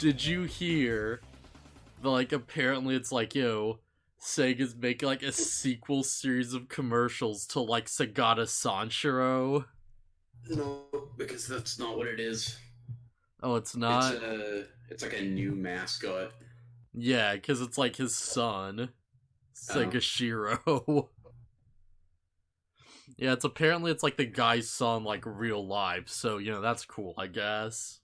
did you hear that, like, apparently it's like, Sega's making, like, a sequel series of commercials to, like, Sagata Sanshiro? No, because that's not what it is. Oh, it's not? It's like a new mascot. Yeah, because it's, like, his son, Segashiro. Yeah, it's like the guy's son, like, real life, so, that's cool, I guess.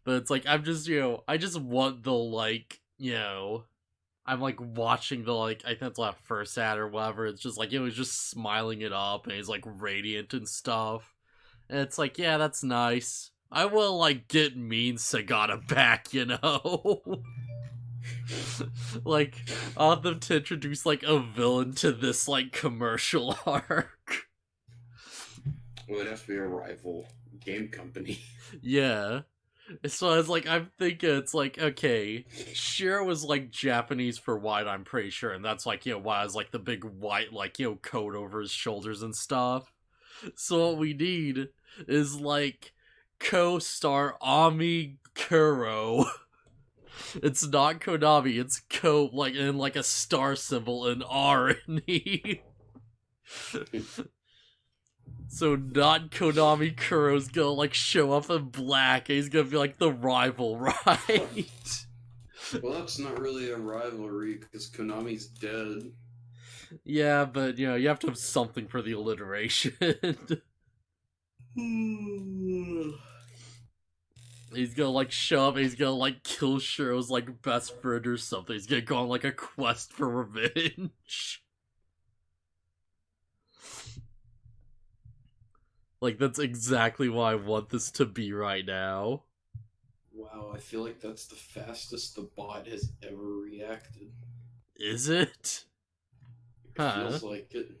But it's like, I just want the, like, I'm, like, watching the, like, I think it's like first ad or whatever, it's just like, it was just smiling it up, and he's, like, radiant and stuff. And it's like, yeah, that's nice. I will, like, get mean Sagata back, Like, I'll have them to introduce, like, a villain to this, like, commercial arc. Well, it'd have to be a rival game company. Yeah. So I was like, I'm thinking it's like, okay, Shiro was like Japanese for white, I'm pretty sure, and that's like, why is like the big white, like, coat over his shoulders and stuff. So what we need is like co-star Ami Kuro. It's not Konami, it's Ko, like, in like a star symbol in R and E. So not Konami Kuro's gonna, like, show up in black, and he's gonna be, like, the rival, right? Well, that's not really a rivalry, because Konami's dead. Yeah, but, you have to have something for the alliteration. He's gonna, like, show up, and he's gonna, like, kill Shiro's, like, best friend or something. He's gonna go on, like, a quest for revenge. Like, that's exactly what I want this to be right now. Wow, I feel like that's the fastest the bot has ever reacted. Is it? It feels like it.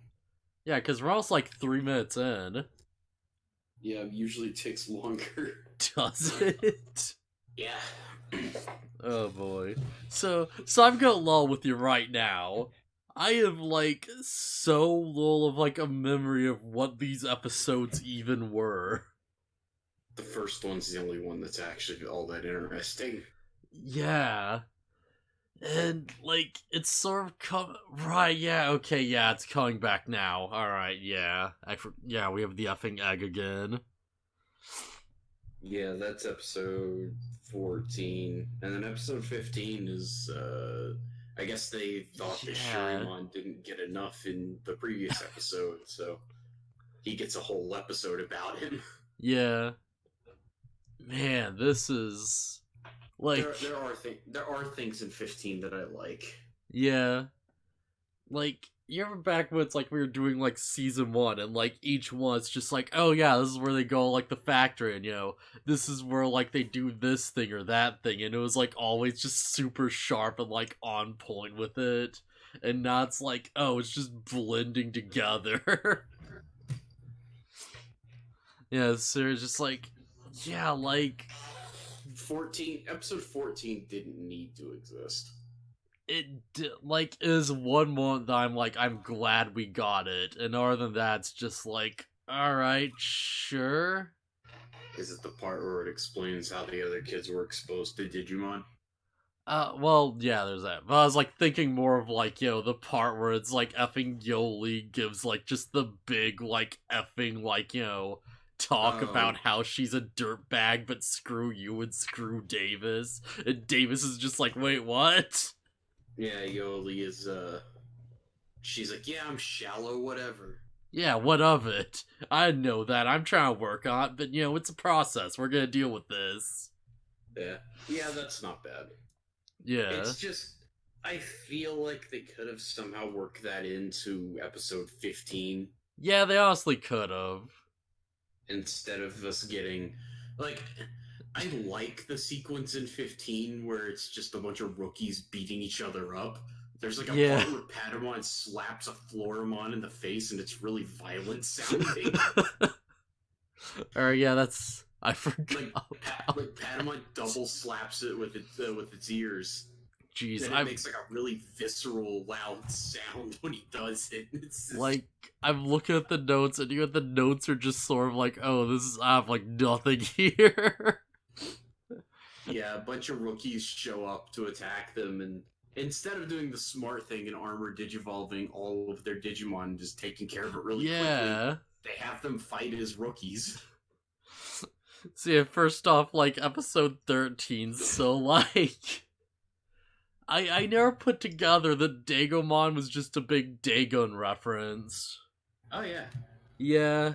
Yeah, because we're almost, like, 3 minutes in. Yeah, usually it takes longer. Does it? Yeah. Oh boy. So I'm gonna lull with you right now. I have, like, so little of, like, a memory of what these episodes even were. The first one's the only one that's actually all that interesting. Yeah. And, like, it's sort of right, yeah, okay, yeah, it's coming back now. Alright, yeah. Yeah, we have the effing egg again. Yeah, that's episode 14. And then episode 15 is, I guess they thought that Shirimon didn't get enough in the previous episode, so he gets a whole episode about him. Yeah. Man, this is... like... There are things in 15 that I like. Yeah. Like, you remember back when it's like we were doing, like, season 1, and, like, each one it's just like, oh yeah, this is where they go, like, the factory, and, this is where, like, they do this thing or that thing, and it was, like, always just super sharp and, like, on point with it. And now it's like, oh, it's just blending together. Yeah, so it's just like, yeah, like... Episode 14 didn't need to exist. It, like, is one moment that I'm like, I'm glad we got it. And other than that, it's just like, alright, sure. Is it the part where it explains how the other kids were exposed to Digimon? Well, yeah, there's that. But I was, like, thinking more of, like, the part where it's, like, effing Yoli gives, like, just the big, like, effing, like, talk about how she's a dirtbag, but screw you and screw Davis. And Davis is just like, wait, what? Yeah, Yoli is, she's like, yeah, I'm shallow, whatever. Yeah, what of it? I know that. I'm trying to work on it, but, it's a process. We're gonna deal with this. Yeah. Yeah, that's not bad. Yeah. It's just, I feel like they could have somehow worked that into episode 15. Yeah, they honestly could have. Instead of us getting, like... I like the sequence in 15 where it's just a bunch of rookies beating each other up. There's like a part where Patamon slaps a Floramon in the face and it's really violent sounding. Yeah, that's... I forgot. Like Patamon double slaps it with its ears. Jeez, and it makes like a really visceral, loud sound when he does it. It's like, I'm looking at the notes, and the notes are just sort of like, oh, I have, like, nothing here. Yeah, a bunch of rookies show up to attack them, and instead of doing the smart thing and armor digivolving all of their Digimon and just taking care of it really quickly, Yeah. they have them fight as rookies. So yeah, first off, like, episode 13, so, like, I never put together that Dagomon was just a big Dagon reference. Oh, yeah. Yeah.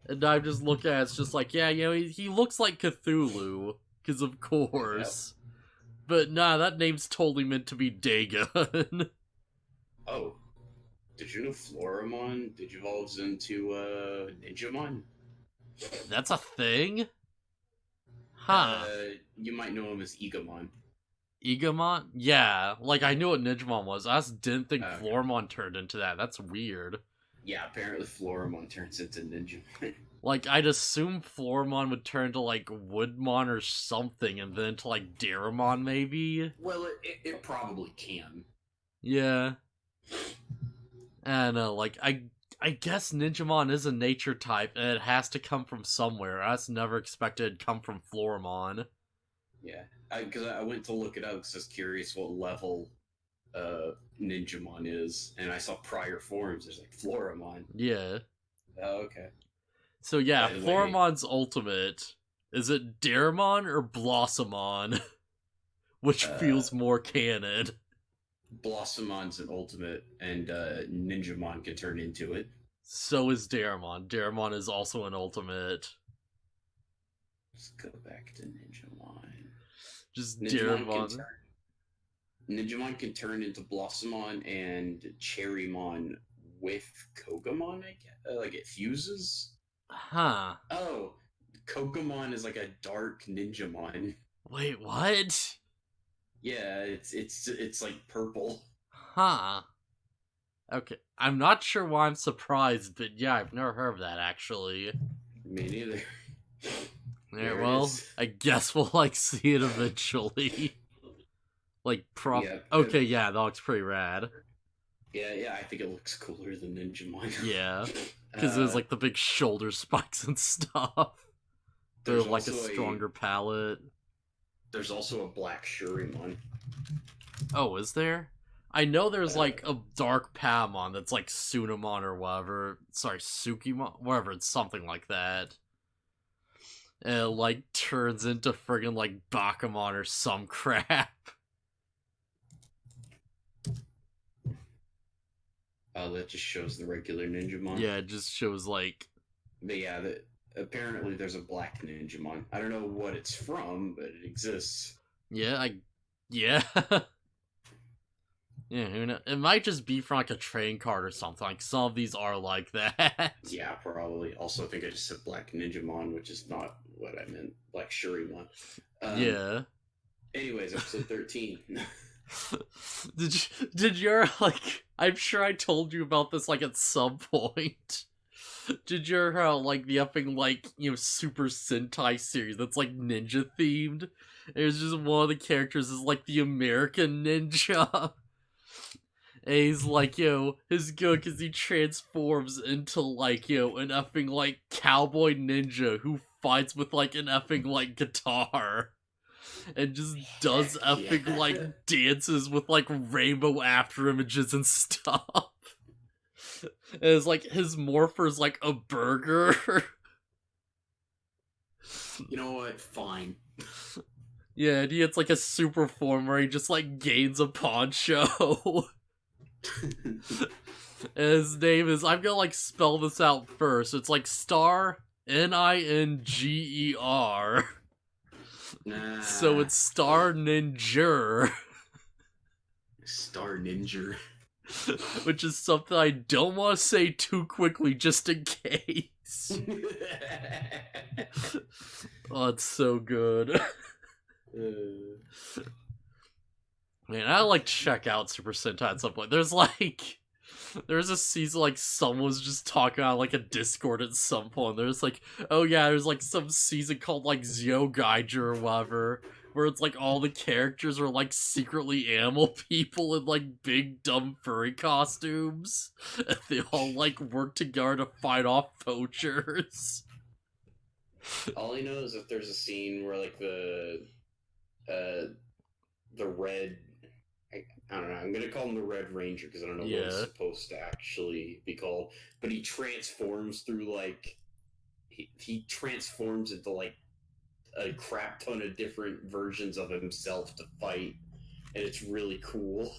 And I'm just looking at it, it's just like, yeah, you know, he looks like Cthulhu, because of course. Yep. But nah, that name's totally meant to be Dagon. Oh. Did you know Floramon digivolves into Ninjamon? That's a thing? Huh. You might know him as Egamon. Egamon? Yeah, like I knew what Ninjamon was. I just didn't think Floramon turned into that. That's weird. Yeah, apparently Floramon turns into Ninjamon. Like, I'd assume Floramon would turn to, like, Woodmon or something, and then to, like, Daramon, maybe? Well, it probably can. Yeah. And, like, I guess Ninjamon is a nature type, and it has to come from somewhere. I just never expected it'd come from Floramon. Yeah, because I went to look it up because I was curious what level Ninjamon is, and I saw prior forms. There's like Floramon. Yeah. Oh, okay. So yeah, Floramon's ultimate, is it Daramon or Blossomon? Which feels more canon? Blossomon's an ultimate, and Ninjamon can turn into it. So is Daramon. Daramon is also an ultimate. Let's go back to Ninjamon. Just Daramon. Ninjamon can turn into Blossomon and Cherrymon with Kogamon, I guess. Like, it fuses? Huh. Oh, Kogamon is like a dark Ninjamon. Wait, what? Yeah, it's like purple. Huh. Okay, I'm not sure why I'm surprised, but yeah, I've never heard of that, actually. Me neither. Yeah, well, I guess we'll, like, see it eventually. Like, yeah, okay, yeah, that looks pretty rad. Yeah, I think it looks cooler than Ninjamon. Yeah, because there's, like, the big shoulder spikes and stuff. There's, like, a stronger palette. There's also a black Shurimon. Oh, is there? I know there's, like, a dark Paimon that's, like, Sunamon or whatever. Sorry, Sukimon? Whatever, it's something like that. And it, like, turns into friggin', like, Bakumon or some crap. Oh, that just shows the regular Ninjamon. Yeah, it just shows, like... But yeah, apparently there's a black Ninjamon. I don't know what it's from, but it exists. Yeah, yeah. Yeah, who knows? It might just be from, like, a trading card or something. Like, some of these are like that. Yeah, probably. Also, I think I just said Black Ninjamon, which is not what I meant. Black Shurimon. Yeah. Anyways, episode 13. Did you like... I'm sure I told you about this, like, at some point. Did you hear like, the effing, like, you know, Super Sentai series that's, like, ninja-themed? It was just one of the characters is, like, the American ninja. And he's like, you know, his good because he transforms into, like, you know, an effing, like, cowboy ninja who fights with, like, an effing, like, guitar. And just does effing, like, dances with, like, rainbow after images and stuff. And it's like, his morpher's like a burger. You know what? Fine. Yeah, and he gets, like, a super form where he just, like, gains a poncho. And his name is, I'm gonna, like, spell this out first. It's like Star Ninger. Nah. So it's Star Ninja. Star Ninja. Which is something I don't want to say too quickly just in case. Oh, it's so good. Man, I like check out Super Sentai at some point. There's a season like someone was just talking on like a Discord at some point. There's like, oh yeah, there's like some season called like Zyogaiger or whatever, where it's like all the characters are like secretly animal people in like big dumb furry costumes. And they all like work together to fight off poachers. All I know is that there's a scene where like the the red. I don't know. I'm gonna call him the Red Ranger because I don't know what he's supposed to actually be called. But he transforms through like he transforms into like a crap ton of different versions of himself to fight, and it's really cool.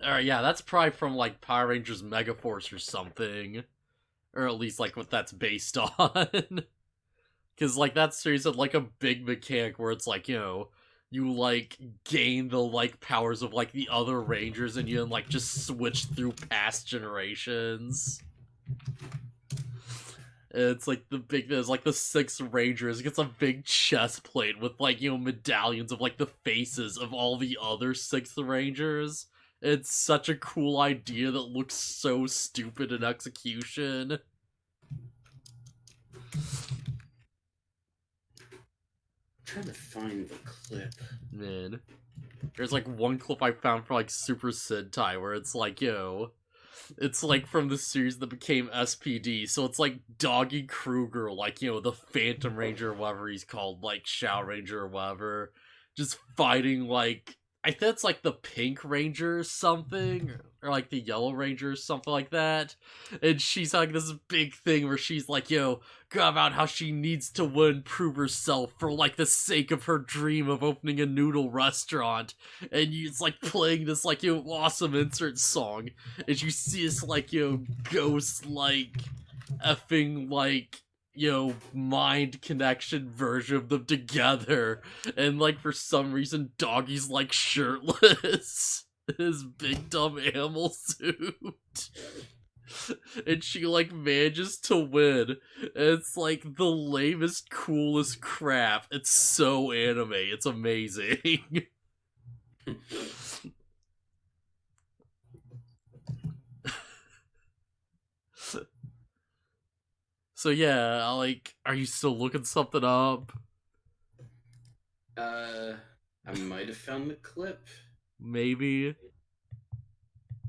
Alright, yeah, that's probably from like Power Rangers Megaforce or something, or at least like what that's based on. Because like that series had like a big mechanic where it's like, you like gain the like powers of like the other Rangers and you like just switch through past generations. It's like there's like the 6 Rangers. It gets a big chest plate with like, medallions of like the faces of all the other 6 Rangers. It's such a cool idea that looks so stupid in execution. I'm trying to find the clip. Man. There's like one clip I found for like Super Sentai where it's like, it's like from the series that became SPD. So it's like Doggy Kruger, like, the Phantom Ranger or whatever he's called, like Shao Ranger or whatever, just fighting like, I think it's like the Pink Ranger or something, or like the Yellow Ranger or something like that. And she's like this big thing where she's like, go about how she needs to win, prove herself for like the sake of her dream of opening a noodle restaurant. And it's like playing this like, awesome insert song. And you see this like, ghost like effing like, mind connection version of them together. And like for some reason Doggy's like shirtless. His big dumb animal suit. And she like manages to win. And it's like the lamest, coolest crap. It's so anime. It's amazing. So yeah, like, are you still looking something up? I might have found the clip. Maybe.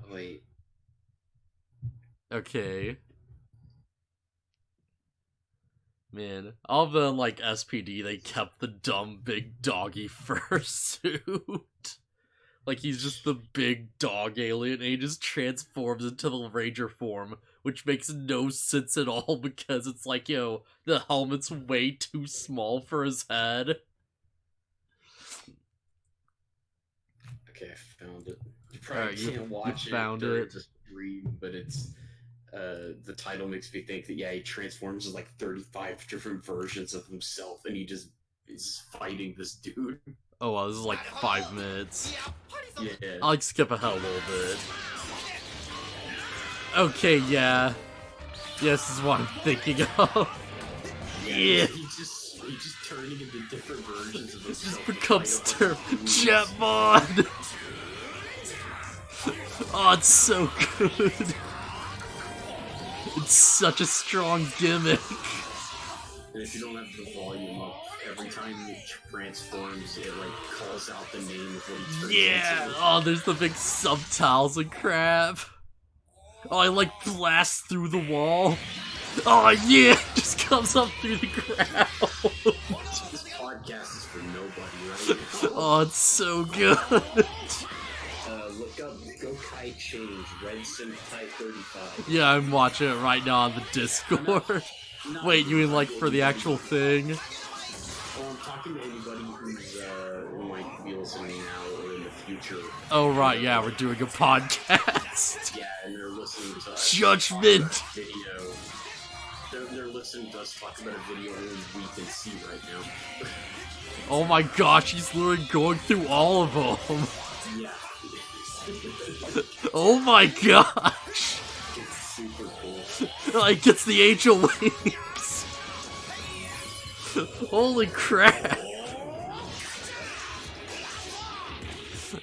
Oh, wait. Okay. Man, all of them like SPD, they kept the dumb big doggy fursuit. Like he's just the big dog alien, and he just transforms into the Ranger form, which makes no sense at all because it's like, the helmet's way too small for his head. Okay, I found it. You probably can't watch it during the stream, but it's the title makes me think that he transforms as like 35 different versions of himself, and he just is fighting this dude. Oh wow, this is like 5 minutes. Yeah. I'll like skip ahead a little bit. Okay, yeah. Yes, this is what I'm thinking of. Yeah. He's just turning into different versions of himself. Just becomes Jetmon! Oh, it's so good. It's such a strong gimmick. And if you don't have the volume up, every time it transforms, it like calls out the name of what he turns into. Oh, there's the big subtitles and crap. Oh, I like blast through the wall. Oh yeah, just comes up through the ground. This podcast is for nobody, right? Oh, it's so good. Look up Gokai Change, Red Sentai 35. Yeah, I'm watching it right now on the Discord. Wait, you mean like for the actual thing? Well, I'm talking to anybody who might be listening now or in the future. Oh right, yeah, we're doing a podcast. Yeah, and they're listening to us Judgment! talk about a video. They're listening to us talk about a video only we can see right now. Oh my gosh, he's literally going through all of them. Yeah. Oh my gosh! It's super cool. Like, gets the angel wings! Holy crap!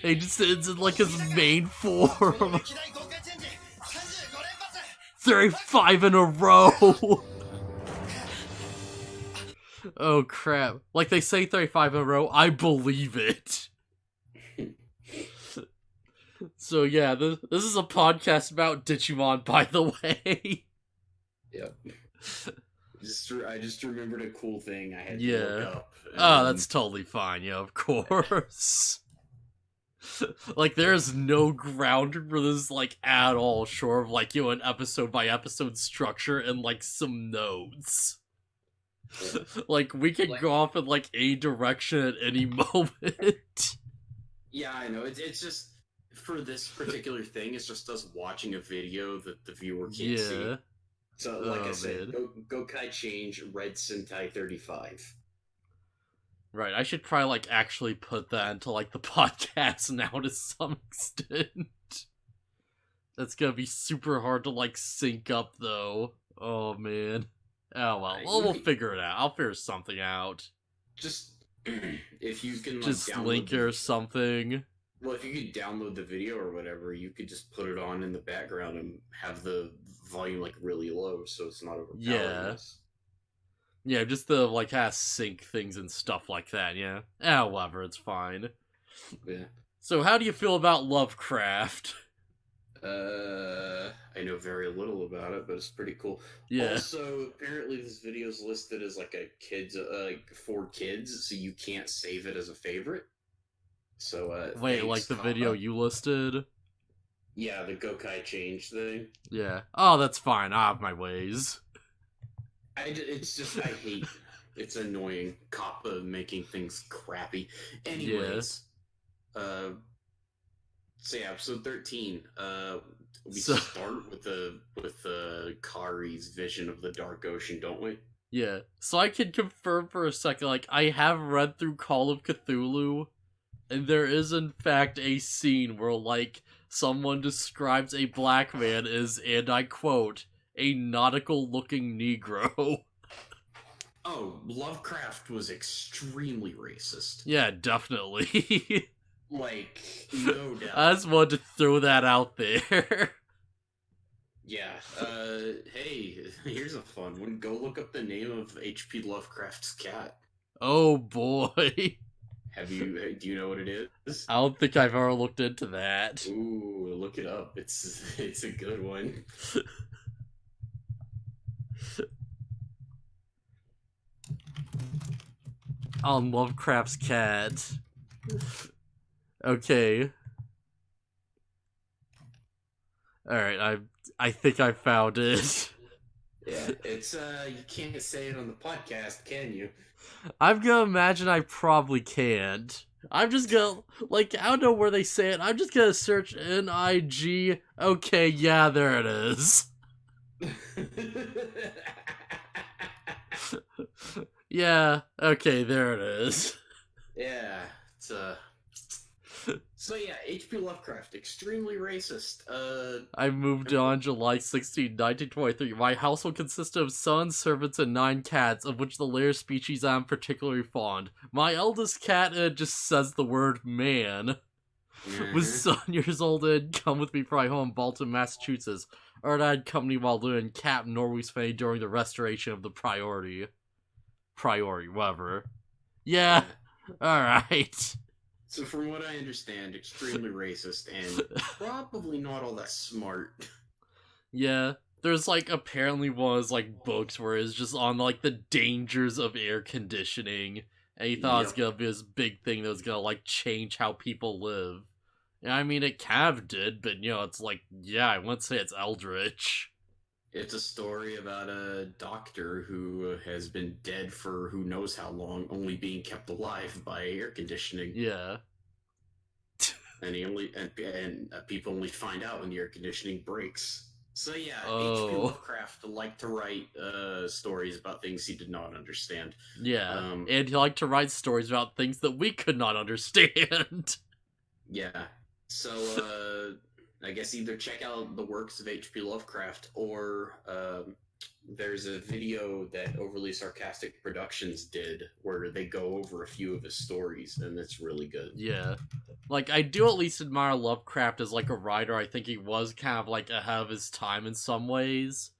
He just ends in like his main form. 35 in a row! Oh crap. Like they say 35 in a row, I believe it. So yeah, this is a podcast about Digimon, by the way. Yep. I just remembered a cool thing I had to look Yeah. up. Oh, that's totally fine. Yeah, of course. Like, there's no ground for this, like, at all, short of, like, an episode by episode structure and, like, some notes. Yeah. Like, we could Like, go off in, like, a direction at any moment. yeah, I know. It's just for this particular thing. It's just us watching a video that the viewer can't see. Yeah. So, like I Oh, said, man. go Kai change Red Sentai 35. Right, I should probably, like, actually put that into, like, the podcast now to some extent. That's gonna be super hard to, like, sync up, though. Oh, man. Oh, well, we'll figure it out. I'll figure something out. Just if you can like Just link download or something. well, if you could download the video or whatever, you could just put it on in the background and have the volume like really low, so it's not overpowering Yeah. us. Yeah, just the, like, sync things and stuff like that, yeah. However, it's fine. Yeah. So, how do you feel about Lovecraft? I know very little about it, but it's pretty cool. Yeah. Also, apparently this video is listed as like a kids, like for kids, so you can't save it as a favorite. So, Wait, thanks, like the video you listed? Yeah, the Gokai change thing. Yeah. Oh, that's fine. I have my ways. It's just, I hate, it's annoying. Kappa making things crappy. Anyways, so yeah, episode 13. We start with Kari's vision of the Dark Ocean, don't we? Yeah. So I can confirm for a second, like, I have read through Call of Cthulhu, and there is in fact a scene where, like, someone describes a black man as, and I quote, a nautical-looking Negro. Oh, Lovecraft was extremely racist. Yeah, definitely. Like, no doubt. I just wanted to throw that out there. Yeah. Hey, here's a fun one. Go look up the name of H.P. Lovecraft's cat. Oh boy. Do you know what it is? I don't think I've ever looked into that. Ooh, look it up. It's a good one. On Lovecraft's cat. Okay. Alright, I think I found it. Yeah, it's you can't say it on the podcast, can you? I'm gonna imagine I probably can't. I'm just gonna, like, I don't know where they say it. I'm just gonna search NIG. Okay, yeah, there it is. Yeah, okay, there it is. Yeah, it's So yeah, H.P. Lovecraft, extremely racist. I moved on July 16, 1923. My household consisted of sons, servants, and 9 cats, of which the latter species I am particularly fond. My eldest cat just says the word man. Was 7 years old and had come with me from my home in Baltimore, Massachusetts. Or I had company while doing Cap Norway's Fay during the restoration of the Priority, whatever. Yeah, alright. So from what I understand, extremely racist and probably not all that smart. Yeah, there's, like, apparently one of his, like, books where it's just on, like, the dangers of air conditioning, and he thought it was gonna be this big thing that was gonna, like, change how people live. And I mean, it kind of did, but, it's like, yeah, I wouldn't say it's eldritch. It's a story about a doctor who has been dead for who knows how long, only being kept alive by air conditioning. Yeah. And people only find out when the air conditioning breaks. So yeah, H.P. Lovecraft liked to write stories about things he did not understand. Yeah, and he liked to write stories about things that we could not understand. Yeah, so I guess either check out the works of H.P. Lovecraft or there's a video that Overly Sarcastic Productions did where they go over a few of his stories, and it's really good. Yeah. Like, I do at least admire Lovecraft as, like, a writer. I think he was kind of, like, ahead of his time in some ways.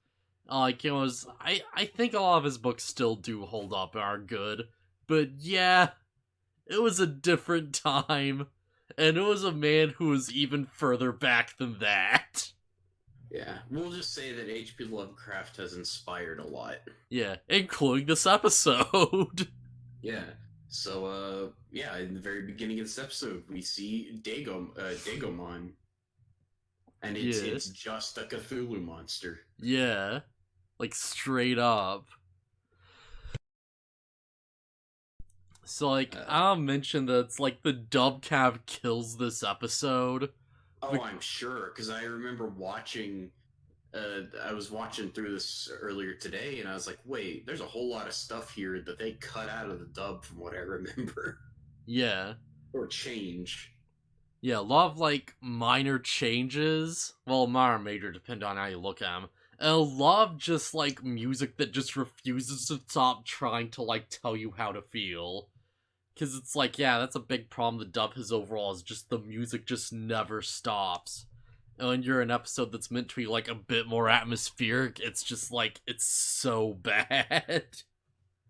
Like, I think a lot of his books still do hold up and are good. But, yeah, it was a different time. And it was a man who was even further back than that. Yeah, we'll just say that H.P. Lovecraft has inspired a lot. Yeah, including this episode. Yeah. So, yeah, in the very beginning of this episode, we see Dagomon, and it's Yeah, it's just a Cthulhu monster. yeah, like straight up. So like Uh, I'll mention that it's like the dub cab kills this episode. oh, Bec- I'm sure, because I remember watching. I was watching through this earlier today, and I was like, "Wait, there's a whole lot of stuff here that they cut out of the dub, from what I remember, yeah, or change." yeah, a lot of like minor changes. Well, minor or major, depending on how you look at them. And a lot of just like music that just refuses to stop trying to like tell you how to feel. Because it's like, yeah, that's a big problem the dub has overall, is just the music just never stops. And when you're an episode that's meant to be like a bit more atmospheric, it's just like, it's so bad.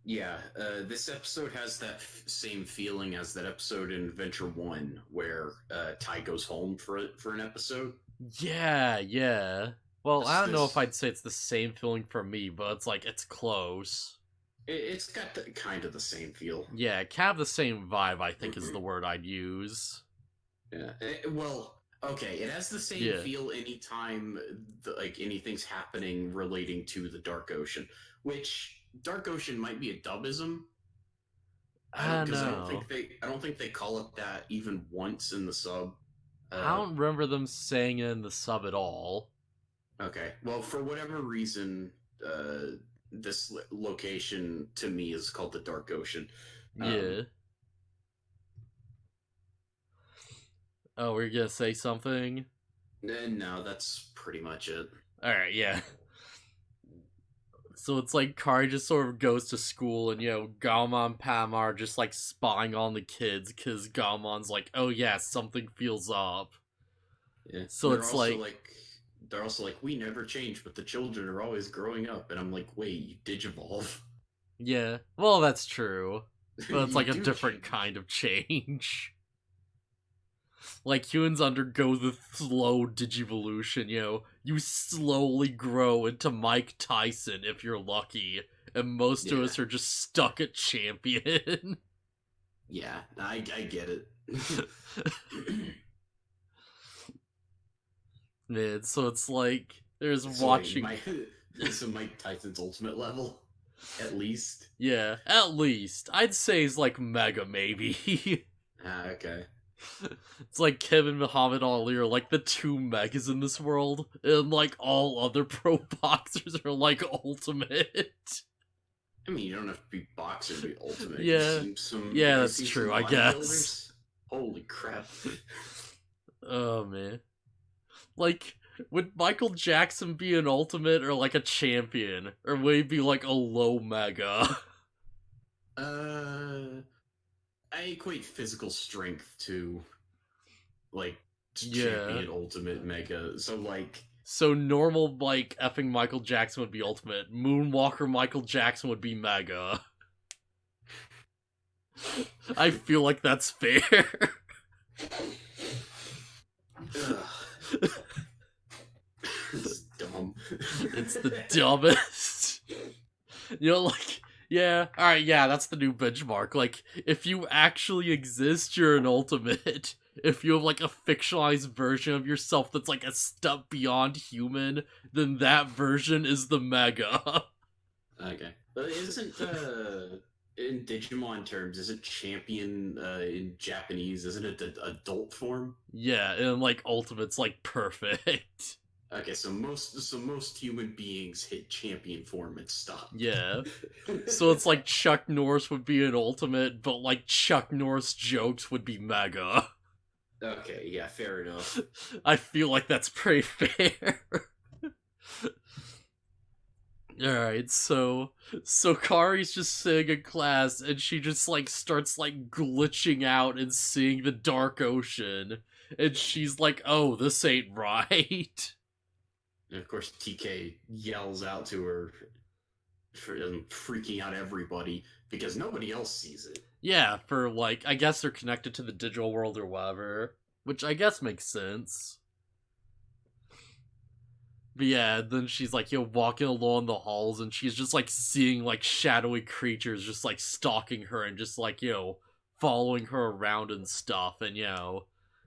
Yeah, this episode has that same feeling as that episode in Adventure One, where Ty goes home for an episode. Yeah, yeah. Well, I don't know if This I'd say it's the same feeling for me, but it's like, it's close. it's got kind of the same feel. Yeah, kind of the same vibe, I think is the word I'd use. Yeah. Well, okay, it has the same Yeah. feel anytime like anything's happening relating to the Dark Ocean, which Dark Ocean might be a dubism. I I don't don't because know. I don't think they call it that even once in the sub. I Uh, don't remember them saying it in the sub at all. okay, well, for whatever reason, this location to me is called the Dark Ocean. Um, Yeah. Oh, we're gonna say something? and no, that's pretty much it. Alright, yeah. So it's like Kari just sort of goes to school and, Galma and Pam are just like spying on the kids because Galmon's like, oh yeah, something feels up. Yeah, So it's like, they're also like we never change, but the children are always growing up, and I'm like, wait, you digivolve, yeah, well, that's true. But it's you like a do different change. kind of change. Like humans undergo the slow digivolution, you slowly grow into Mike Tyson if you're lucky, and most of Yeah, us are just stuck at champion. yeah, I get it. Man, so it's like there's So wait, watching. so Mike Tyson's ultimate level, at least. Yeah, at least I'd say he's like mega maybe. Ah, okay. It's like Kevin Muhammad Ali are like the two megas in this world, and like all other pro boxers are like ultimate. I mean, you don't have to be boxer to be ultimate. Yeah, You yeah, guys that's see some true, I guess. bodybuilders? Holy crap! Oh man, like would Michael Jackson be an ultimate or like a champion, or would he be like a low mega? uh, I equate physical strength to like Yeah. champion ultimate mega. So like, So normal like effing Michael Jackson would be ultimate. Moonwalker Michael Jackson would be mega. I feel like that's fair. it's dumb. It's the dumbest. Like, yeah, alright, yeah, that's the new benchmark. Like, if you actually exist, you're an ultimate. If you have like a fictionalized version of yourself that's like a step beyond human, then that version is the mega. Okay, but isn't in Digimon terms, isn't champion in Japanese? Isn't it the adult form? Yeah, and like ultimate's like perfect. Okay, so most human beings hit champion form and stop. Yeah. So it's like Chuck Norris would be an ultimate, but like Chuck Norris jokes would be mega. Okay, yeah, fair enough. I feel like that's pretty fair. Alright, so Kari's just sitting in class and she just like starts like glitching out and seeing the dark ocean. And she's like, oh, this ain't right. And of course, TK yells out to her, freaking out everybody because nobody else sees it. Yeah, for like, I guess they're connected to the digital world or whatever. Which I guess makes sense. But yeah, then she's like, walking along the halls, and she's just like seeing like shadowy creatures just like stalking her and just like, following her around and stuff, and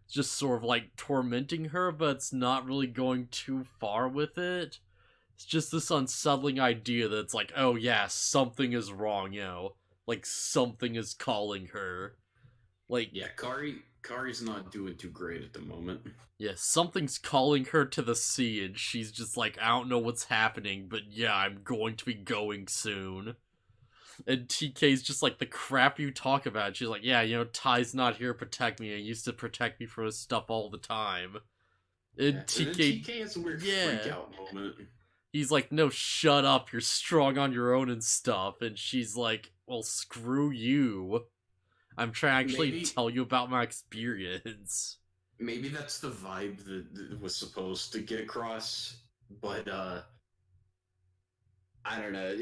just sort of like tormenting her, but it's not really going too far with it. It's just this unsettling idea that it's like, oh yeah, something is wrong, like something is calling her. Like, Yeah, Kari's not doing too great at the moment. yeah, something's calling her to the sea, and she's just like, I don't know what's happening, but yeah, I'm going to be going soon. And TK's just like, the crap you talk about. She's like, yeah, Ty's not here to protect me. He used to protect me from his stuff all the time. And Yeah. TK, And then TK has a weird freak out moment. He's like, no, shut up, you're strong on your own and stuff. And she's like, well, screw you. I'm trying to actually tell you about my experience. Maybe that's the vibe that was supposed to get across, but I don't know.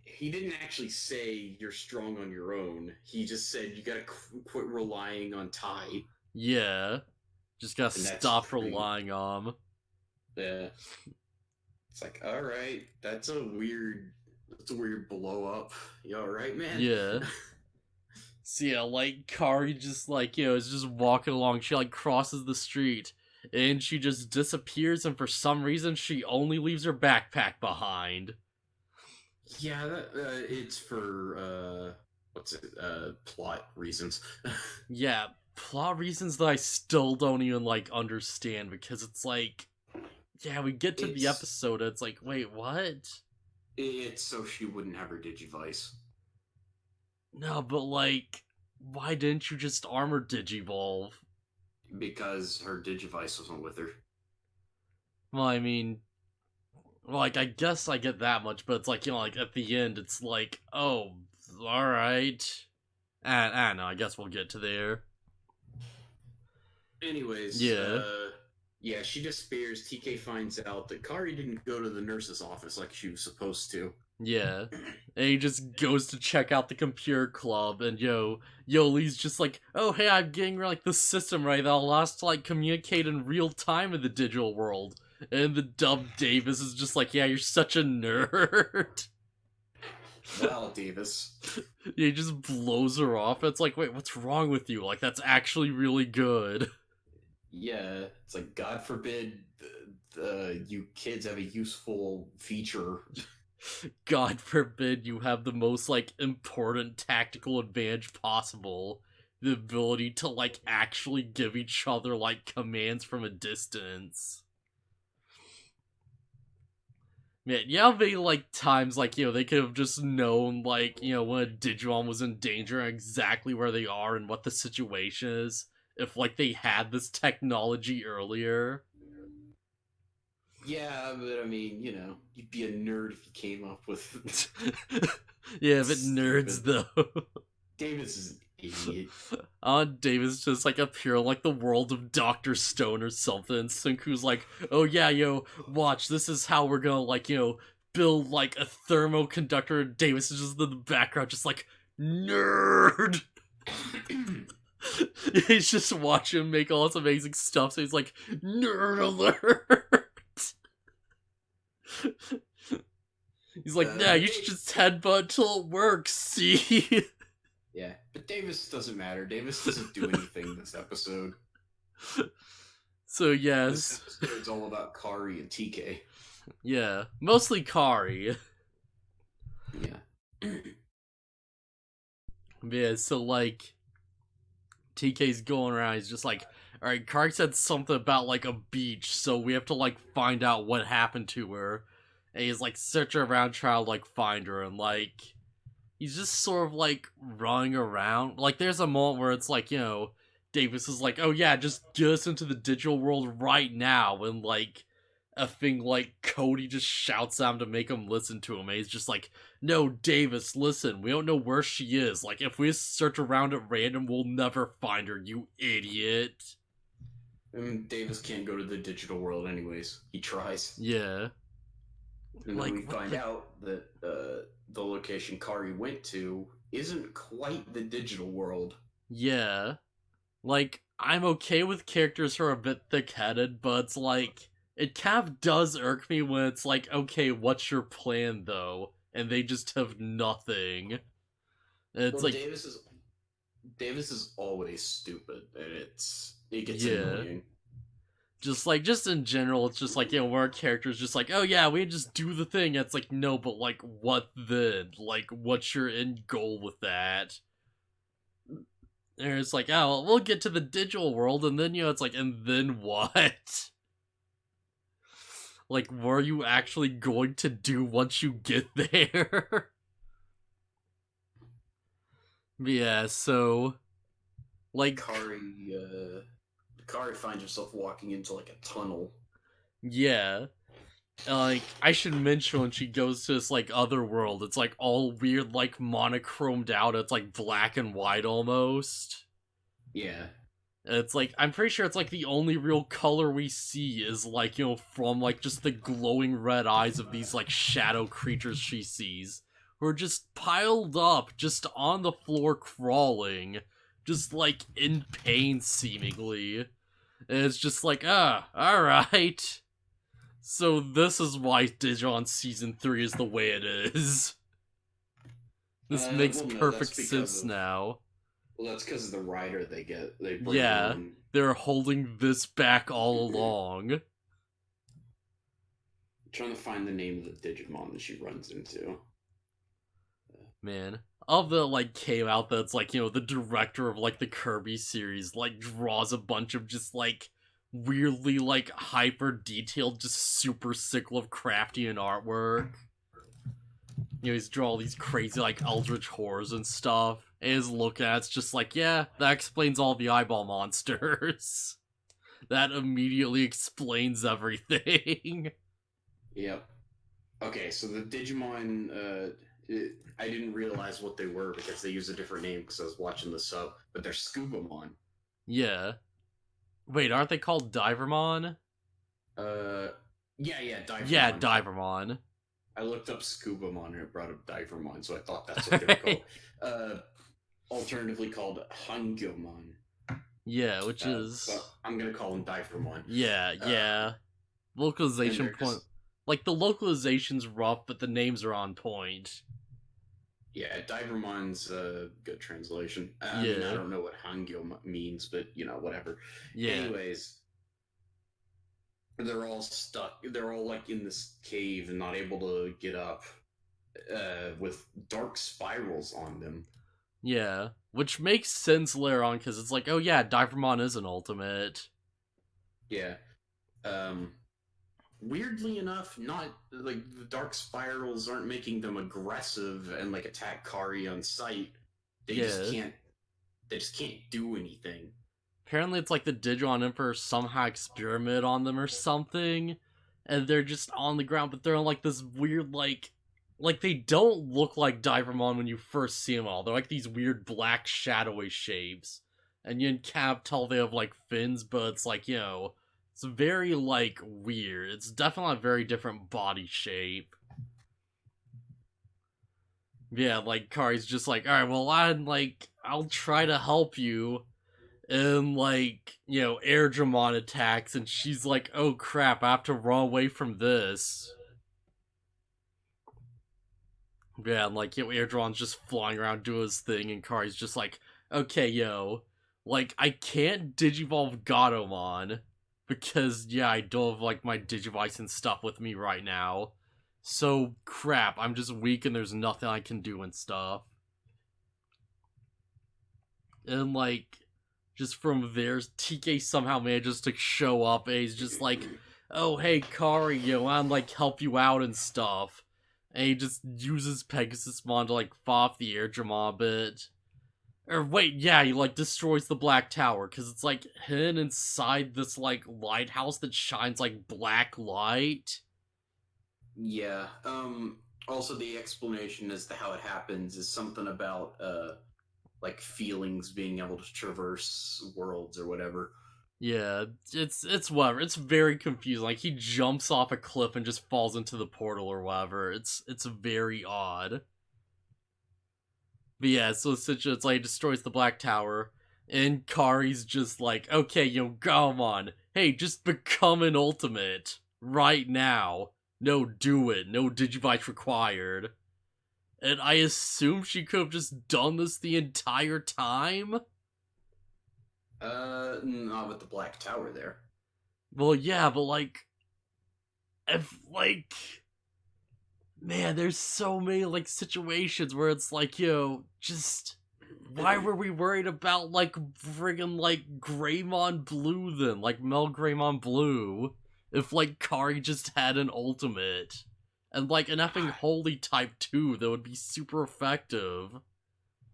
He didn't actually say you're strong on your own. He just said you gotta quit relying on Ty. Yeah. Just gotta stop relying on him. Yeah. It's like, alright, that's a weird blow up. You alright, man? Yeah. So yeah, like, Kari just like, is just walking along. She like crosses the street, and she just disappears, and for some reason she only leaves her backpack behind. Yeah, it's for plot reasons. Yeah, plot reasons that I still don't even like understand, because it's like, yeah, we get to the episode, and it's like, wait, what? It's so she wouldn't have her Digivice. No, but like, why didn't you just armor Digivolve? Because her Digivice wasn't with her. Well, I mean, like, I guess I get that much, but it's like, like, at the end, it's like, oh, alright. And, I don't know, I guess we'll get to there. Anyways, yeah, she disappears. TK finds out that Kari didn't go to the nurse's office like she was supposed to. Yeah. And he just goes to check out the computer club, and Yoli's just like, oh hey, I'm getting like the system right that'll allow us to like communicate in real time in the digital world. And the dumb Davis is just like, yeah, you're such a nerd. Well, Davis. Yeah, he just blows her off. It's like, wait, what's wrong with you? Like, that's actually really good. Yeah, it's like, God forbid you kids have a useful feature. God forbid you have the most, like, important tactical advantage possible. The ability to, like, actually give each other, like, commands from a distance. Man, how many, like, times, like, they could have just known, like, when a Digimon was in danger and exactly where they are and what the situation is, if, like, they had this technology earlier. Yeah, but I mean, you'd be a nerd if you came up with... Yeah, but nerds, though. Davis is an idiot. Davis just, like, appear in, like, the world of Dr. Stone or something. Sunku's like, oh yeah, watch, this is how we're gonna, like, build, like, a thermoconductor. Davis is just in the background, just like, nerd! He's just watching him make all this amazing stuff, so he's like, nerd alert! He's like, nah, you should just headbutt till it works, see? Yeah, but Davis doesn't matter. Davis doesn't do anything this episode. So, yes. This episode's all about Kari and TK. Yeah, mostly Kari. Yeah. Yeah, so, like, TK's going around, he's just like, alright, Kari said something about, like, a beach, so we have to, like, find out what happened to her. And he's, like, searching around trying to, like, find her, and, like, he's just sort of, like, running around. Like, there's a moment where it's like, Davis is like, oh yeah, just get us into the digital world right now, and, like, a thing like Cody just shouts at him to make him listen to him, and he's just like, no, Davis, listen, we don't know where she is. Like, if we search around at random, we'll never find her, you idiot. Davis can't go to the digital world anyways. He tries. Yeah. And like, then we find out that the location Kari went to isn't quite the digital world. Yeah. Like, I'm okay with characters who are a bit thick-headed, but it's like, it kind of does irk me when it's like, okay, what's your plan though? And they just have nothing. And it's Well, like, Davis is always stupid, and it gets yeah. annoying. Just in general, it's just like, where our character's just like, oh yeah, we just do the thing. It's like, no, but like, what then? Like, what's your end goal with that? And it's like, oh, well, we'll get to the digital world, and then, it's like, and then what? Like, what are you actually going to do once you get there? Yeah, so, like, Kari finds herself walking into like a tunnel. yeah. Like, I should mention when she goes to this, like, other world, it's, like, all weird, like, monochromed out, it's, like, black and white almost. Yeah. It's, like, I'm pretty sure it's, like, the only real color we see is, like, from, like, just the glowing red eyes of these, like, shadow creatures she sees. Who are just piled up, just on the floor crawling, just, like, in pain, seemingly. And it's just like, alright. So this is why Digimon Season 3 is the way it is. This makes perfect sense now. Well, that's because of the rider they bring in. They're holding this back all along. I'm trying to find the name of the Digimon that she runs into. Man. Of the, like, came out that's, like, the director of, like, the Kirby series, like, draws a bunch of just, like, weirdly, like, hyper detailed, just super sick Lovecraftian artwork. He's drawing all these crazy, like, eldritch horrors and stuff. And his look at it's just like, yeah, that explains all the eyeball monsters. That immediately explains everything. Yep. Okay, so the Digimon, I didn't realize what they were because they use a different name because I was watching the sub, but they're Scubamon. Yeah. Wait, aren't they called Divermon? Yeah, Divermon. Yeah, Divermon. I looked up Scubamon and it brought up Divermon, so I thought that's what they were called. Alternatively called Hangyoumon. Yeah, which is... But I'm gonna call them Divermon. Yeah. Localization point... Like, the localization's rough, but the names are on point. Yeah, Divermon's a good translation. I mean, I don't know what Hangyo means, but, whatever. Yeah. Anyways, they're all stuck. They're all, like, in this cave and not able to get up with dark spirals on them. Yeah, which makes sense later on, because it's like, oh yeah, Divermon is an ultimate. Yeah. Weirdly enough, not like the dark spirals aren't making them aggressive and like attack Kari on sight. They just can't do anything. Apparently it's like the Digimon Emperor somehow experimented on them or something, and they're just on the ground, but they're on like this weird like they don't look like Divermon when you first see them all. They're like these weird black shadowy shapes. And you can tell they have like fins, but it's like, it's very, like, weird. It's definitely a very different body shape. Yeah, like, Kari's just like, alright, well, I'll try to help you. And, like, Airdramon attacks, and she's like, oh crap, I have to run away from this. Yeah, and, like, Airdron's just flying around doing his thing, and Kari's just like, okay, like, I can't Digivolve Gatomon. Because, I don't have, like, my Digivice and stuff with me right now. So, crap, I'm just weak and there's nothing I can do and stuff. And, like, just from there, TK somehow manages to show up and he's just like, oh, hey, Kari, I'm, like, help you out and stuff. And he just uses Pegasusmon to, like, fall off the Airdramon a bit. Or wait, he, like, destroys the Black Tower, because it's, like, hidden inside this, like, lighthouse that shines, like, black light. Yeah, also the explanation as to how it happens is something about, like, feelings being able to traverse worlds or whatever. Yeah, it's whatever. It's very confusing. Like, he jumps off a cliff and just falls into the portal or whatever. It's very odd. But yeah, so essentially it's like, it destroys the Black Tower, and Kari's just like, okay, Gaomon, hey, just become an ultimate. right now. No, do it. No Digivice required. And I assume she could have just done this the entire time? Not with the Black Tower there. Well, yeah, but if, man, there's so many, situations where it's just, why were we worried about, friggin', Greymon Blue then? Mel Greymon Blue? If, Kari just had an ultimate. And, an effing Holy type too, that would be super effective.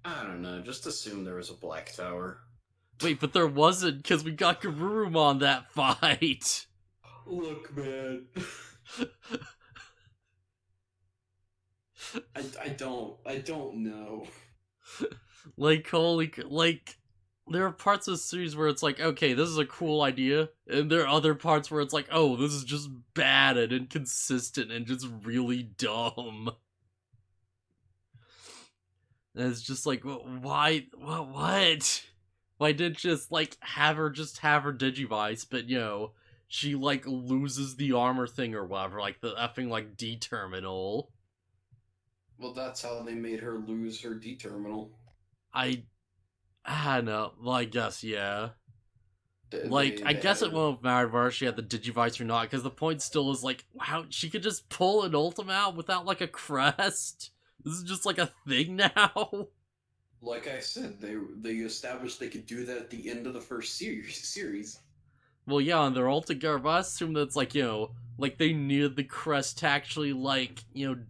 I don't know, just assume there was a Black Tower. Wait, but there wasn't, because we got Garurumon that fight! Look, man. I don't know. There are parts of the series where it's okay, this is a cool idea, and there are other parts where it's oh, this is just bad and inconsistent and just really dumb. And it's just why, what? Why didn't just, have her Digivice, but, she, loses the armor thing or whatever, the effing, D-terminal. Well, that's how they made her lose her D-terminal. I don't know. Well, I guess, yeah. I guess it won't matter whether she had the Digivice or not, because the point still is, wow, she could just pull an ultimate out without, a crest? This is just, a thing now? Like I said, they established they could do that at the end of the first series. Well, yeah, and they're all together, but I assume that's, they needed the crest to actually,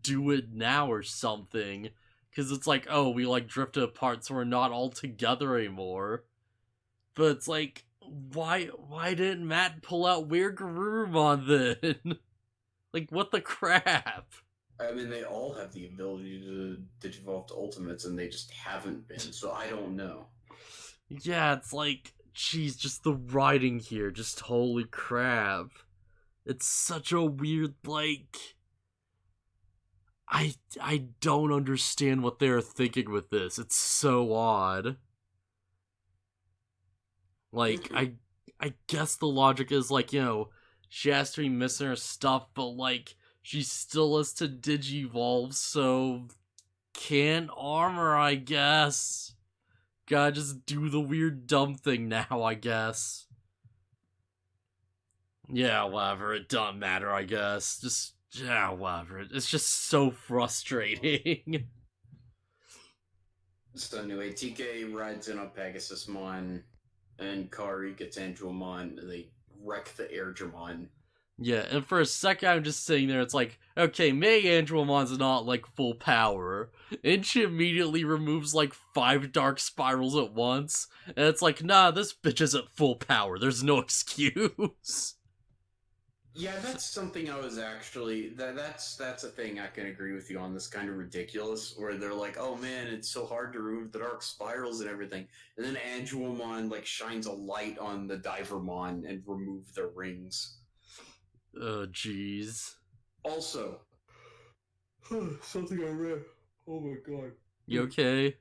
do it now or something. Because it's oh, we, drifted apart, so we're not all together anymore. But it's why didn't Matt pull out Weird Garurumon then? What the crap? I mean, they all have the ability to digivolve to ultimates, and they just haven't been, so I don't know. Yeah, it's jeez, just the writing here, just holy crap. It's such a weird, I don't understand what they're thinking with this. It's so odd. I guess the logic is, she has to be missing her stuff, but, she still has to digivolve, so can't armor, I guess. Gotta just do the weird dumb thing now, I guess. Yeah, whatever, it doesn't matter, I guess. Yeah, whatever. It's just so frustrating. So anyway, TK rides in on Pegasusmon, and Kari gets Angelmon, and they wreck the Airdramon. Yeah, and for a second I'm just sitting there, it's okay, maybe Angelmon's not, full power. And she immediately removes, 5 dark spirals at once. And it's nah, this bitch isn't full power, there's no excuse. Yeah, that's something I was actually that's a thing I can agree with you on. This kind of ridiculous, where they're oh man, it's so hard to remove the dark spirals and everything, and then Angelmon shines a light on the Divermon and remove their rings. Oh jeez. Also, something I read. Oh my god. You okay?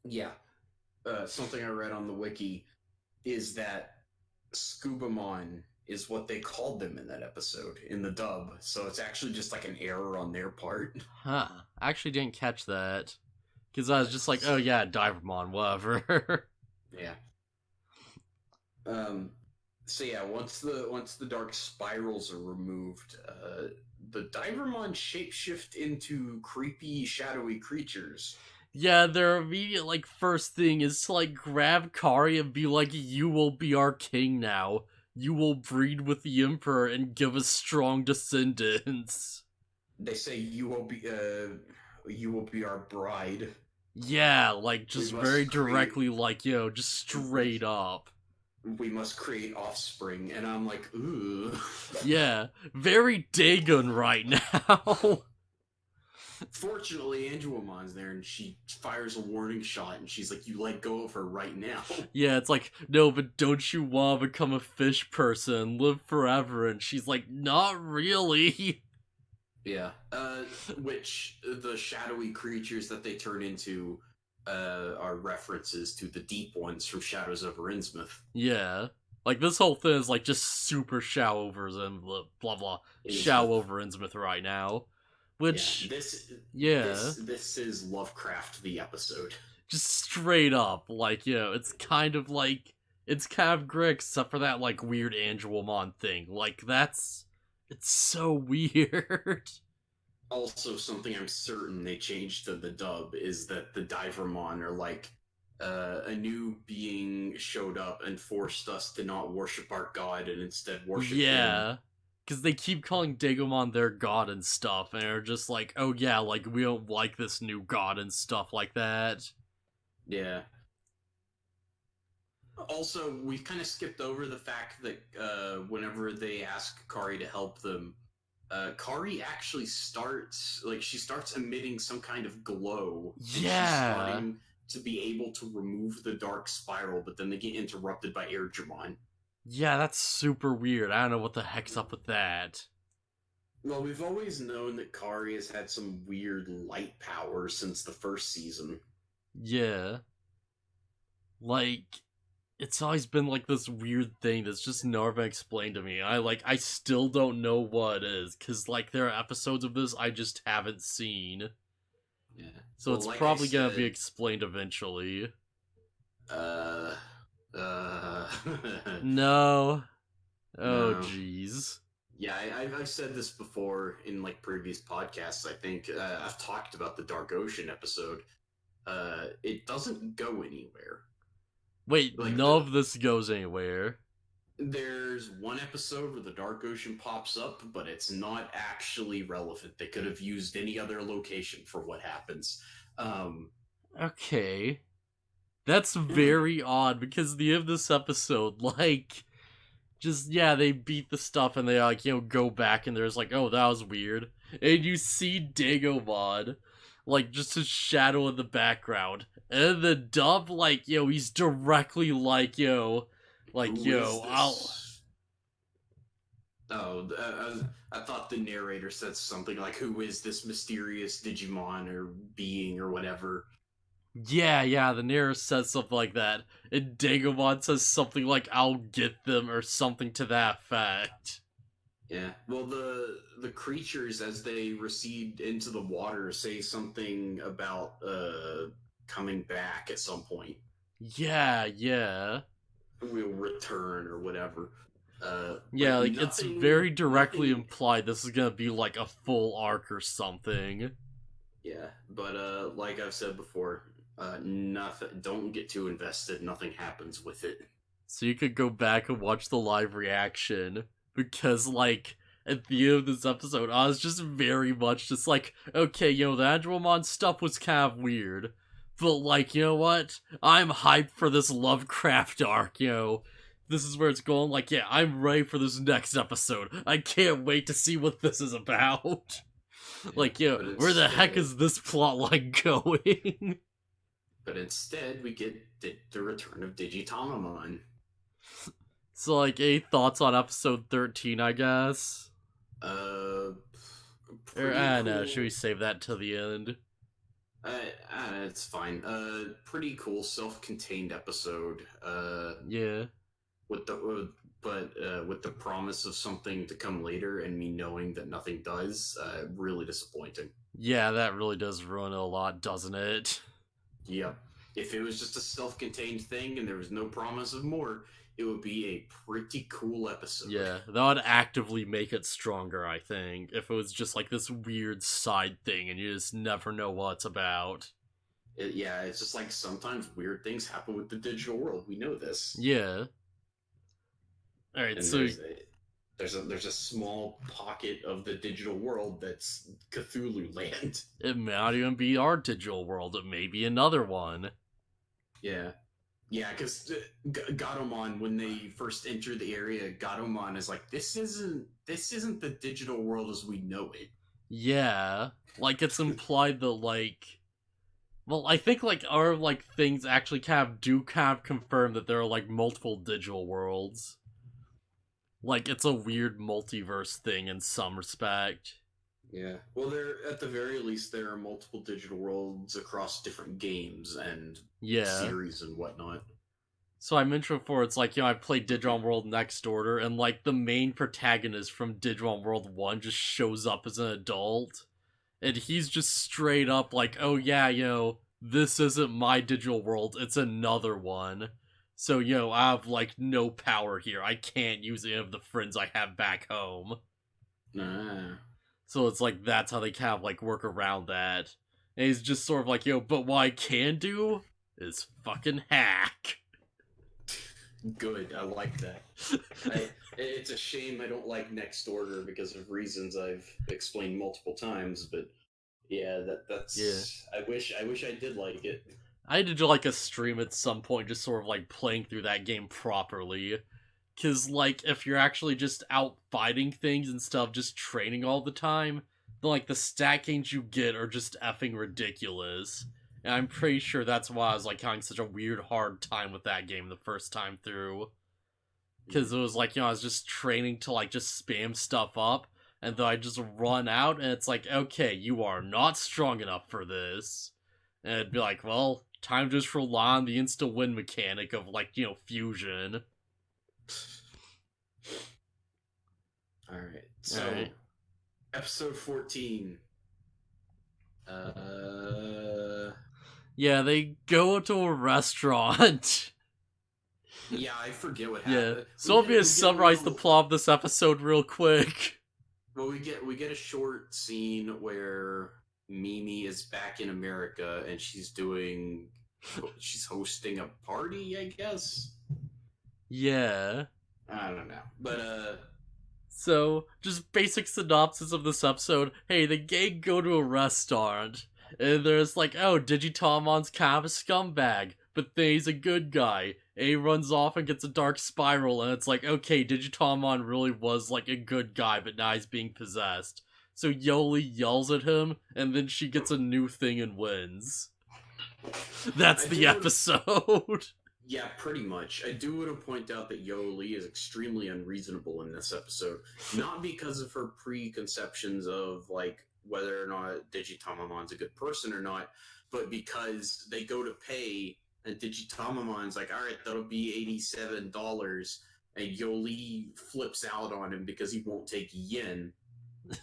Yeah. Something I read on the wiki is that Scubamon is what they called them in that episode, in the dub. So it's actually just an error on their part. Huh. I actually didn't catch that. Because I was just oh yeah, Divermon, whatever. Yeah. So yeah, once the dark spirals are removed, the Divermon shapeshift into creepy, shadowy creatures. Yeah, their immediate first thing is to grab Kari and be you will be our king now. You will breed with the Emperor and give us strong descendants. They say you will be our bride. Yeah, just very directly, just straight up. We must create offspring, and I'm ooh. Yeah, very Dagon right now. Fortunately, Angelmon's there, and she fires a warning shot, and she's you let go of her right now. Yeah, it's no, but don't you want to become a fish person and live forever? And she's not really. Yeah, which the shadowy creatures that they turn into are references to the deep ones from Shadows over Innsmouth. Yeah. Like, this whole thing is, like, just super Shao over and blah blah. Shao Innsmouth. over Innsmouth right now. Yeah, Which, yeah. this is Lovecraft the episode. Just straight up, like, it's kind of like, it's kind of great except for that, like, weird Angelomon thing. Like, it's so weird. Also, something I'm certain they changed to the dub is that the Divermon are like, a new being showed up and forced us to not worship our god and instead worship him. Yeah. Because they keep calling Digimon their god and stuff, and they're just like, oh yeah, like, we don't like this new god and stuff like that. Yeah. Also, we've kind of skipped over the fact that whenever they ask Kari to help them, Kari actually she starts emitting some kind of glow. And she's Yeah. starting to be able to remove the dark spiral, but then they get interrupted by Airdramon. Yeah, that's super weird. I don't know what the heck's up with that. Well, we've always known that Kari has had some weird light power since the first season. Yeah. Like, it's always been like this weird thing that's just never been explained to me. I still don't know what it is, because like there are episodes of this I just haven't seen. Yeah. So it's like probably gonna be explained eventually. Uh, uh, No. Oh, no. jeez. Yeah, I've said this before in like previous podcasts. I think I've talked about the Dark Ocean episode. It doesn't go anywhere. Wait, Like none of this goes anywhere. There's one episode where the Dark Ocean pops up, but it's not actually relevant. They could have used any other location for what happens. Okay. That's very odd, because the end of this episode, like, just, yeah, they beat the stuff and they, like, go back and there's like, oh, that was weird. And you see Digimon, like, just a shadow in the background. And the dub, like, he's directly like, like, I'll... Oh, I thought the narrator said something like, who is this mysterious Digimon or being or whatever? Yeah, the narrator says something like that. And Digimon says something like, I'll get them, or something to that effect. Yeah. Well, the creatures as they recede into the water say something about coming back at some point. Yeah. We'll return or whatever. Yeah, like it's very directly implied this is gonna be like a full arc or something. Yeah, but like I've said before, nothing. Don't get too invested. Nothing happens with it. So you could go back and watch the live reaction, because like at the end of this episode, I was just very much just like, okay, the Andromon stuff was kind of weird, but like, you know what? I'm hyped for this Lovecraft arc. This is where it's going. Like, yeah, I'm ready for this next episode. I can't wait to see what this is about. Like, where the heck is this plotline going? But instead, we get the return of Digitomamon. So, like, any thoughts on episode 13, I guess? Or, I don't know, should we save that till the end? It's fine. Pretty cool self-contained episode. Yeah. With the promise of something to come later and me knowing that nothing does, really disappointing. Yeah, that really does ruin it a lot, doesn't it? Yep. If it was just a self-contained thing and there was no promise of more, it would be a pretty cool episode. Yeah, that would actively make it stronger, I think, if it was just like this weird side thing and you just never know what it's about. It's just like sometimes weird things happen with the digital world. We know this. Yeah. Alright, and so... There's a small pocket of the digital world that's Cthulhu land. It may not even be our digital world, it may be another one. Yeah. Yeah, because Gatomon, when they first enter the area, Gatomon is like, this isn't the digital world as we know it. Yeah. Like, it's implied that, like... Well, I think, like, our, like, things actually kind of confirm that there are, like, multiple digital worlds. Like, it's a weird multiverse thing in some respect. Yeah. Well, at the very least, there are multiple digital worlds across different games and series and whatnot. So I mentioned before, it's like, I played Digimon World Next Order, and like the main protagonist from Digimon World 1 just shows up as an adult. And he's just straight up like, oh yeah, this isn't my digital world, it's another one. So, I have like no power here. I can't use any of the friends I have back home. Nah. So it's like that's how they kind of like work around that. And he's just sort of like, but what I can do is fucking hack. Good, I like that. It's a shame I don't like Next Order because of reasons I've explained multiple times, but yeah, that's Yeah. I wish I did like it. I had to do like a stream at some point, just sort of like playing through that game properly. Cause like if you're actually just out fighting things instead of just training all the time, then like the stat gains you get are just effing ridiculous. And I'm pretty sure that's why I was like having such a weird hard time with that game the first time through. Cause it was like, I was just training to like just spam stuff up, and then I just run out and it's like, okay, you are not strong enough for this. And it'd be like, well, time to just rely on the instant win mechanic of like, fusion. Alright, so Alright. episode 14. Yeah, they go to a restaurant. Yeah, I forget what Yeah. happened. So let me just summarize the plot of this episode real quick. Well, we get a short scene where Mimi is back in America and she's hosting a party, I guess. Yeah. I don't know, but So, just basic synopsis of this episode. Hey, the gang go to a restaurant, and there's like, oh, Digitomon's kind of a scumbag, but then he's a good guy. And he runs off and gets a dark spiral, and it's like, okay, Digitomon really was like a good guy, but now he's being possessed. So Yoli yells at him, and then she gets a new thing and wins. That's the episode. Yeah, pretty much. I do want to point out that Yoli is extremely unreasonable in this episode. Not because of her preconceptions of, like, whether or not Digitomon's a good person or not, but because they go to pay, and Digitomon's like, alright, that'll be $87, and Yoli flips out on him because he won't take yen.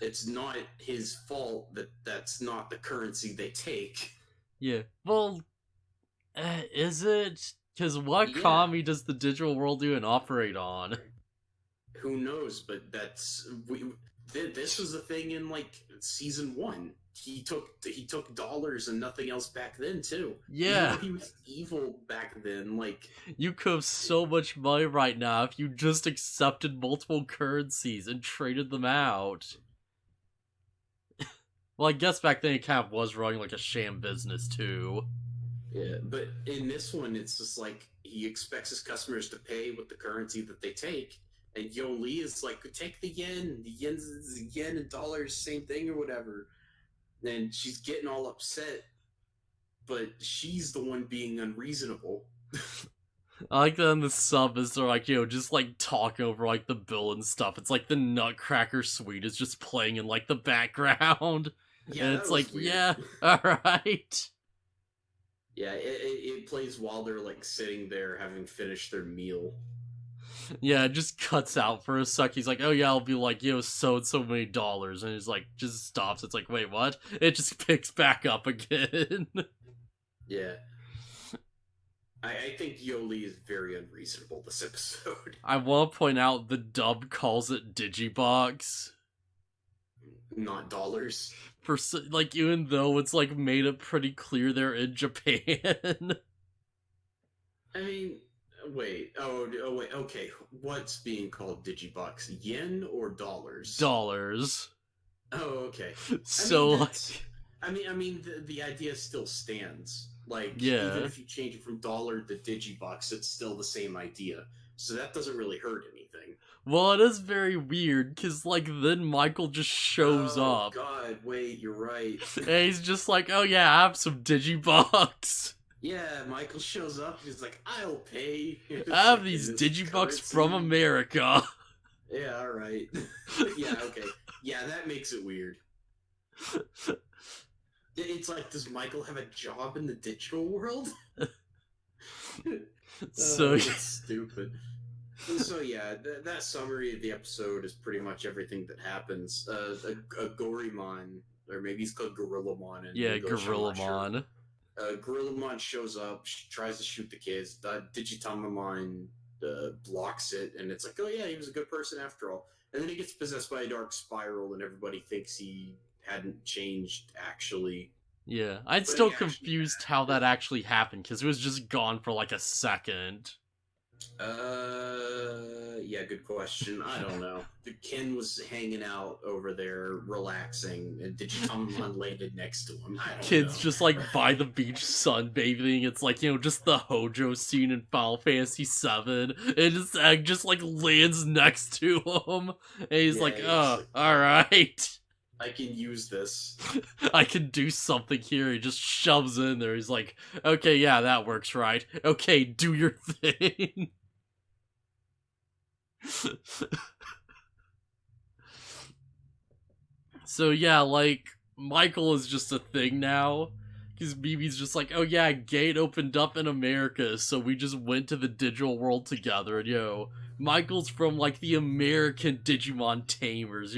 It's not his fault that that's not the currency they take. Yeah, well, is it? Because what economy does the digital world do and operate on? Who knows? But this was a thing in like season 1. He took dollars and nothing else back then too. Yeah, he was evil back then. Like, you could have so much money right now if you just accepted multiple currencies and traded them out. Well, I guess back then he kind of was running like a sham business too. Yeah, but in this one, it's just like he expects his customers to pay with the currency that they take, and Yoli is like, take the yen. The yen and dollars, same thing or whatever. And she's getting all upset, but she's the one being unreasonable. I like that in the sub is they're like, just like talking over like the bill and stuff. It's like the Nutcracker Suite is just playing in like the background. Yeah, and it's like, weird. yeah, alright. Yeah, it plays while they're like sitting there having finished their meal. Yeah, it just cuts out for a sec. He's like, oh yeah, I'll be like, so and so many dollars. And he's like, just stops. It's like, wait, what? It just picks back up again. Yeah. I think Yoli is very unreasonable this episode. I want to point out the dub calls it Digibox. Not dollars. For like, even though it's like made it pretty clear they're in Japan. I mean, wait. Oh, wait. Okay, what's being called Digibucks? Yen or dollars? Dollars. Oh, okay. So, I mean, the idea still stands. Like, yeah. Even if you change it from dollar to Digibucks, it's still the same idea. So that doesn't really hurt anything. Well, it is very weird, because, like, then Michael just shows up. Oh, God, wait, you're right. And he's just like, oh yeah, I have some Digibucks. Yeah, Michael shows up, he's like, I'll pay. I have these Digibucks from America. Yeah, alright. Yeah, okay. Yeah, that makes it weird. It's like, does Michael have a job in the digital world? So That's stupid. And so yeah, that summary of the episode is pretty much everything that happens. A Gorimon, or maybe he's called Gorillamon in yeah, English. I'm not sure. Gorillamon. Gorillamon shows up, tries to shoot the kids. Digitamamon blocks it, and it's like, oh yeah, he was a good person after all. And then he gets possessed by a dark spiral, and everybody thinks he hadn't changed actually. Yeah, I'm But still he actually confused how that actually happened because it was just gone for like a second. Yeah, good question. I don't know. Ken was hanging out over there, relaxing, and Digitamamon landed next to him. I don't Kids know. just like by the beach sunbathing. It's like, just the Hojo scene in Final Fantasy VII. And his egg just like lands next to him. And he's Yeah, like, he's oh, like, alright. I can use this. I can do something here. He just shoves in there. He's like, okay, yeah, that works, right? Okay, do your thing. So yeah, like, Michael is just a thing now. Because BB's just like, oh yeah, gate opened up in America, so we just went to the digital world together. And Michael's from like the American Digimon tamers.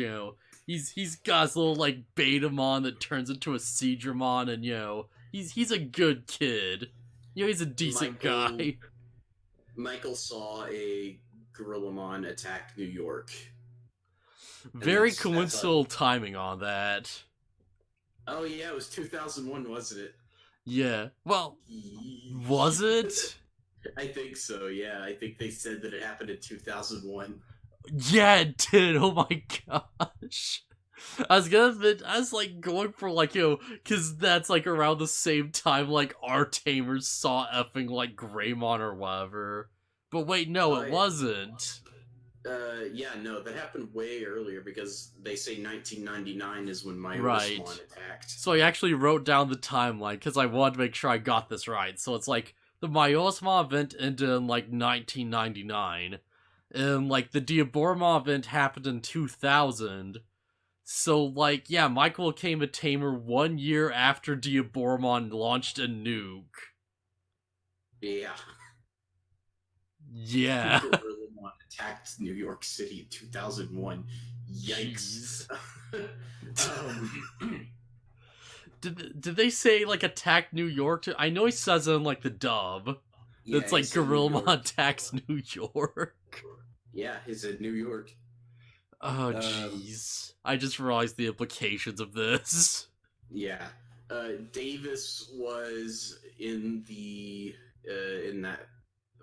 He's got his little like Betamon that turns into a Seadramon, and he's a good kid. He's a decent guy. Michael saw a Gorillamon attack New York. Very coincidental timing on that. Oh yeah, it was 2001, wasn't it? Yeah. Well, was it? I think so, yeah. I think they said that it happened in 2001. Yeah, it did. Oh my gosh. I was like going for like, because that's like around the same time like our tamers saw effing like Greymon or whatever. But wait, no, it wasn't. Yeah, no, that happened way earlier because they say 1999 is when my Right. attacked. So I actually wrote down the timeline because I wanted to make sure I got this right. So it's like the Myosma event ended in like 1999, and like the Diaborma event happened in 2000. So like, yeah, Michael became a tamer 1 year after Diabormon launched a nuke. Yeah. Yeah. Gorillamon attacked New York City in 2001. Yikes. Did they say like attack New York? I know he says it in like the dub. Yeah, it's like Gorillamon attacks New York. Yeah, he's in New York. Oh jeez. I just realized the implications of this. Yeah. Davis was in the in that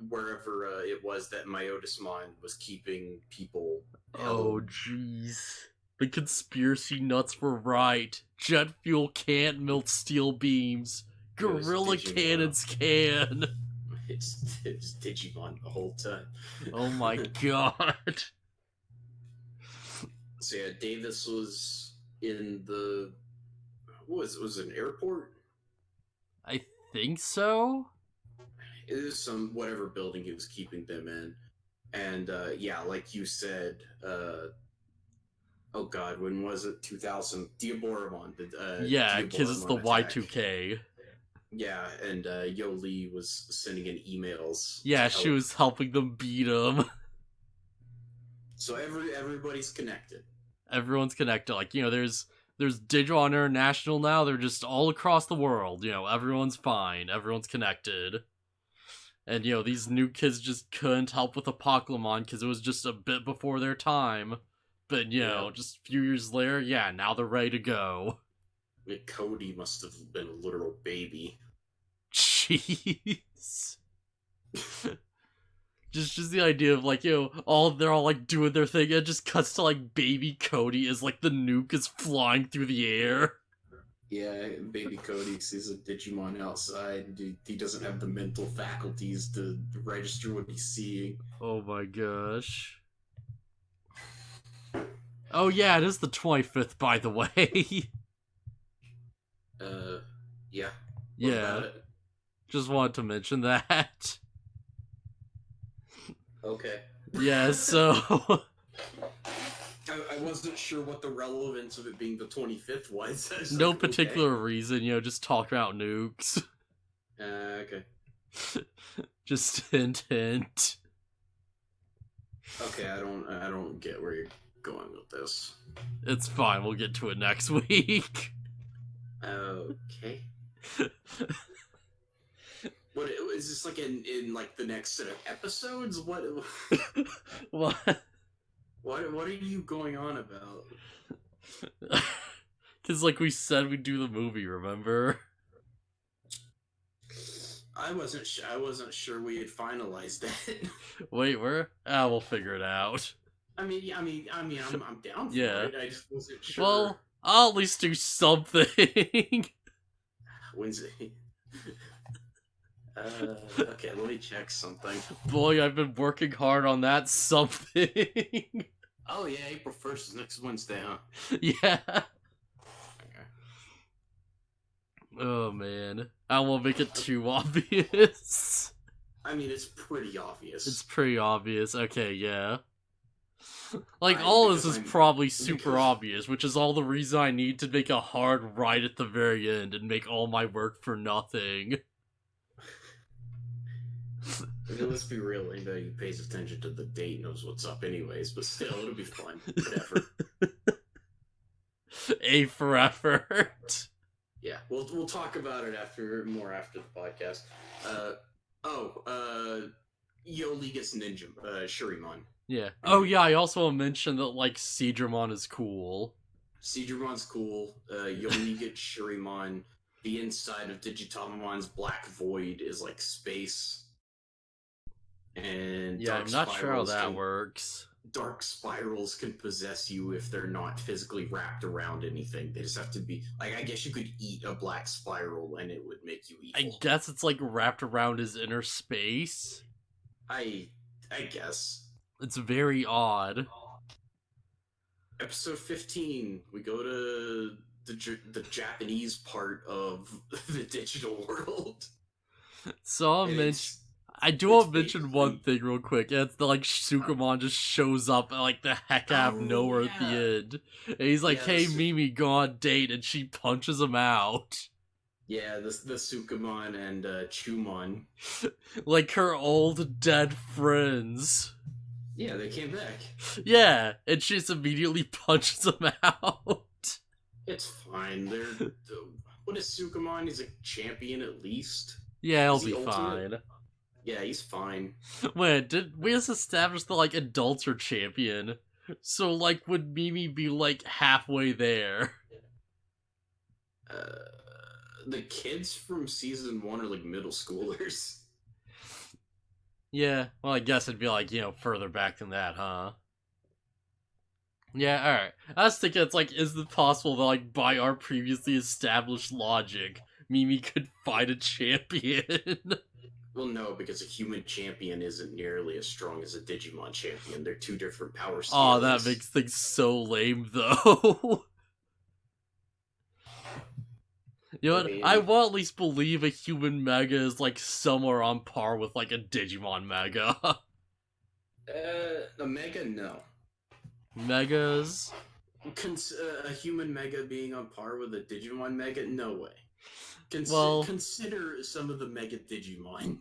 wherever it was that Myotismon was keeping people held. Oh jeez. The conspiracy nuts were right. Jet fuel can't melt steel beams. Gorilla cannons can. It's Digimon the whole time. Oh my god. So yeah, Davis was in the was it an airport? I think so. It was some whatever building he was keeping them in, and yeah, like you said, oh god, when was it? 2000 Diaboromon. Yeah, because it's the Y2K. Yeah, and Yo Lee was sending in emails. Yeah, she was helping them beat him. So everybody's connected. Everyone's connected. Like, there's Digimon International now. They're just all across the world. Everyone's fine. Everyone's connected. And, these new kids just couldn't help with Apocalypse because it was just a bit before their time. But, just a few years later, yeah, now they're ready to go. Cody must have been a literal baby. Jeez. Just the idea of like, they're all like doing their thing, and it just cuts to like baby Cody as like the nuke is flying through the air. Yeah, baby Cody sees a Digimon outside. He doesn't have the mental faculties to register what he's seeing. Oh my gosh. Oh yeah, it is the 25th, by the way. Yeah. Yeah. Just wanted to mention that. Okay. Yeah, so... I wasn't sure what the relevance of it being the 25th was. No particular reason, just talk about nukes. Okay. Just hint, hint. Okay, I don't get where you're going with this. It's fine. We'll get to it next week. Okay. What is this like in like the next set of episodes? What? What? What are you going on about? Because, like we said, we'd do the movie. Remember? I wasn't sure we had finalized that. Wait, where? Ah, we'll figure it out. I'm down for Yeah. it. I just wasn't sure. Well, I'll at least do something. Wednesday. Okay, let me check something. Boy, I've been working hard on that something. Oh yeah, April 1st is next Wednesday, huh? Yeah. Okay. Oh man, I won't make it too obvious. I mean, it's pretty obvious. It's pretty obvious. Okay, yeah. Like, all this is probably super obvious, which is all the reason I need to make a hard right at the very end and make all my work for nothing. I mean, let's be real. Anybody who pays attention to the date knows what's up anyways, but still, it'll be fun. Whatever. A for effort. Yeah, we'll talk about it after the podcast. Yoli gets ninja, Shurimon. Yeah. Oh yeah, I also mentioned that, like, Seedramon is cool. Seedramon's cool. Yoli gets Shurimon. The inside of Digitamon's black void is like space. And yeah, I'm not sure how that works. Dark spirals can possess you if they're not physically wrapped around anything. They just have to be like, I guess you could eat a black spiral and it would make you evil. I guess it's like wrapped around his inner space. I guess. It's very odd. Episode 15, we go to the Japanese part of the digital world. So I do want to mention one thing real quick. It's the, like, Sukamon just shows up like the heck out of nowhere at the end. And he's like, hey, Mimi, go on date, and she punches him out. Yeah, the Sukamon and Chumon. Like her old dead friends. Yeah, they came back. Yeah, and she just immediately punches him out. It's fine. What is Sukamon? He's a champion at least. Yeah, he'll be fine. Yeah, he's fine. Wait, did we just establish the, like, adults are champion? So, like, would Mimi be, like, halfway there? The kids from season 1 are, like, middle schoolers. Yeah, well, I guess it'd be, like, you know, further back than that, huh? Yeah, alright. I was thinking, it's like, is it possible that, like, by our previously established logic, Mimi could fight a champion? Well, no, because a human champion isn't nearly as strong as a Digimon champion. They're two different power scales. Oh, that makes things so lame, though. You know what? I will at least believe a human mega is, like, somewhere on par with, like, a Digimon mega. A mega, no. Megas? A human mega being on par with a Digimon mega? No way. Consider some of the mega Digimon.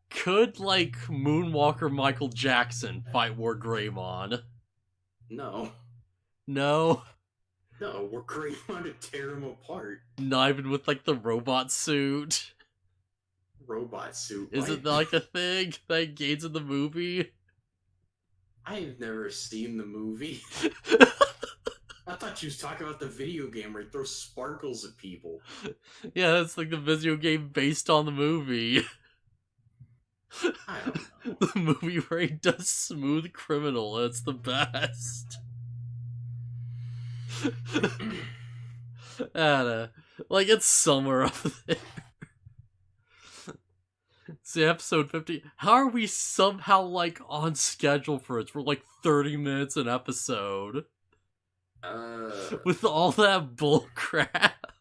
Could, like, Moonwalker Michael Jackson fight War Greymon? No. No? No, War Greymon to tear him apart. Not even with, like, the robot suit? Robot suit? Is it, like, a thing that gains in the movie? I've never seen the movie. I thought you was talking about the video game where it throws sparkles at people. Yeah, that's like the video game based on the movie. I don't know. The movie where he does Smooth Criminal, it's the best. I don't know. Like, it's somewhere up there. See, episode 50. How are we somehow, like, on schedule for it? We're like 30 minutes an episode. With all that bull crap.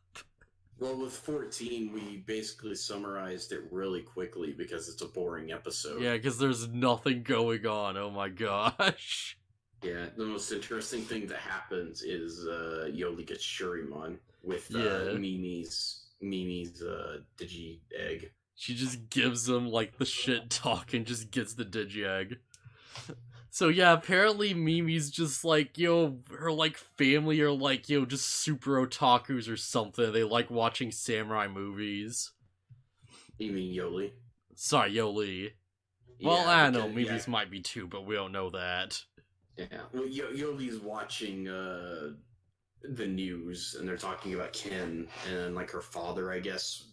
Well, with 14, we basically summarized it really quickly because it's a boring episode. Yeah, because there's nothing going on. Oh my gosh. Yeah, the most interesting thing that happens is Yoli gets Shurimon with Mimi's Digi Egg. She just gives him, like, the shit talk and just gets the Digi-Egg. So yeah, apparently Mimi's just like, her like family are like, just super otakus or something. They like watching samurai movies. You mean Yoli? Sorry, Yoli. Well, Yeah, I don't know, because Mimi's might be too, but we don't know that. yeah. Well, Yoli's watching the news, and they're talking about Ken, and like her father, I guess,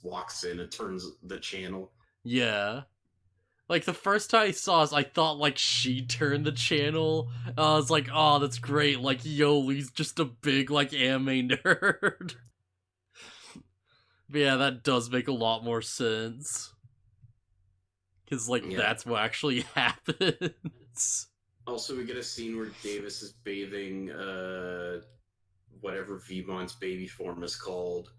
walks in and turns the channel. Yeah. Like, the first time I saw us, I thought, like, she turned the channel. I was like, oh, that's great. Like, Yoli's just a big, like, anime nerd. But yeah, that does make a lot more sense. Because, like, Yeah. that's what actually happens. Also, we get a scene where Davis is bathing whatever Vemon's baby form is called.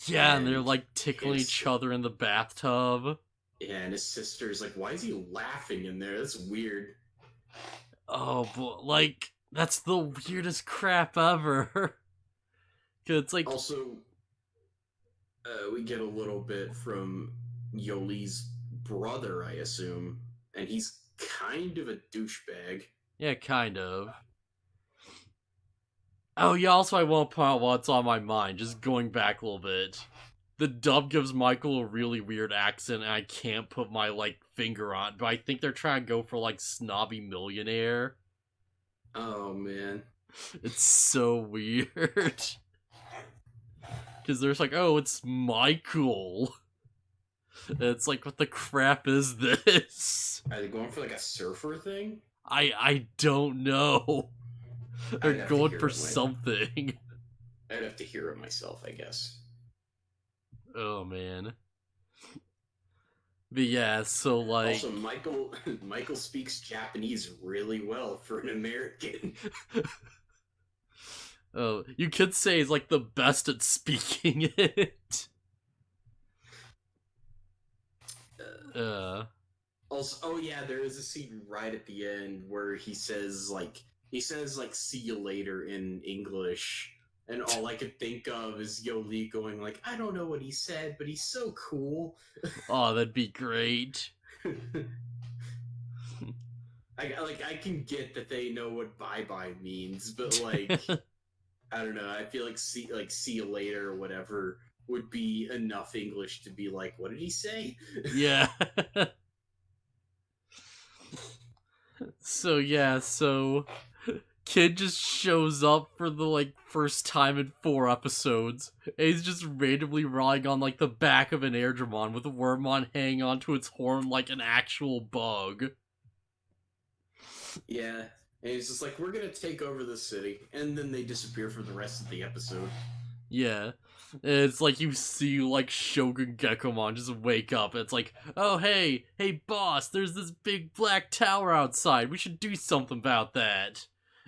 Yeah, and they're, like, tickling his, each other in the bathtub. Yeah, and his sister's like, why is he laughing in there? That's weird. Oh, but, like, that's the weirdest crap ever. It's like... Also, we get a little bit from Yoli's brother, I assume, and he's kind of a douchebag. Yeah, kind of. Oh, yeah, also I won't point out what's on my mind, just going back a little bit. The dub gives Michael a really weird accent, and I can't put my, like, finger on it, but I think they're trying to go for, like, snobby millionaire. Oh, man. It's so weird. Because there's like, oh, it's Michael. And it's like, what the crap is this? Are they going for, like, a surfer thing? I don't know. They're going for something. I'd have to hear it myself, I guess. Oh, man. But yeah, so like... Also, Michael speaks Japanese really well for an American. Oh, you could say he's like the best at speaking it. Also, oh yeah, there is a scene right at the end where he says like see you later in English, and all I could think of is Yoli going like, I don't know what he said, but he's so cool. Oh, that'd be great. I can get that they know what bye bye means, but like I don't know. I feel like see you later or whatever would be enough English to be like, what did he say? Yeah. So Kid just shows up for the like first time in 4 episodes. And he's just randomly riding on like the back of an Airdramon with a Wormmon hanging onto its horn like an actual bug. Yeah. And he's just like, we're gonna take over the city. And then they disappear for the rest of the episode. Yeah. And it's like you see like Shogun Gekomon just wake up and it's like, oh hey boss, there's this big black tower outside. We should do something about that.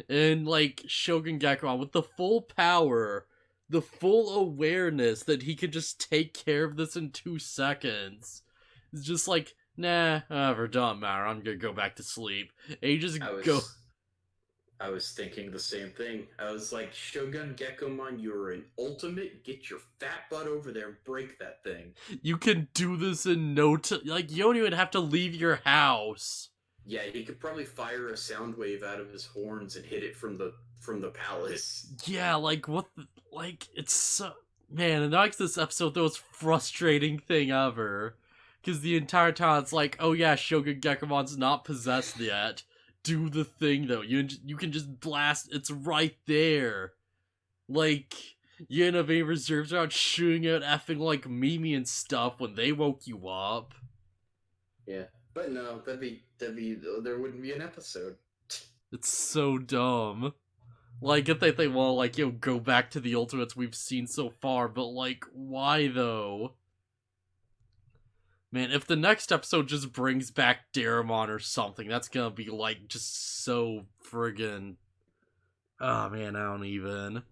And like Shogun Gekomon with the full power, the full awareness that he could just take care of this in 2 seconds. It's just like, nah, whatever, don't matter. I'm gonna go back to sleep. And he just I was thinking the same thing. I was like, Shogun Gekomon, you're an ultimate. Get your fat butt over there and break that thing. You can do this in no time. Like, you don't even have to leave your house. Yeah, he could probably fire a sound wave out of his horns and hit it from the palace. Yeah, like, what the, like, it's so... Man, and that makes this episode the most frustrating thing ever. Because the entire time it's like, oh yeah, Shogun Gekomon's not possessed yet. Do the thing though. You can just blast. It's right there. Like, you didn't have any reserves around shooting out effing like Mimi and stuff when they woke you up. Yeah, but no, that'd be there wouldn't be an episode. It's so dumb. Like, if they want, like, go back to the ultimates we've seen so far, but like, why though? Man, if the next episode just brings back Daramon or something, that's gonna be, like, just so friggin'... Oh, man, I don't even...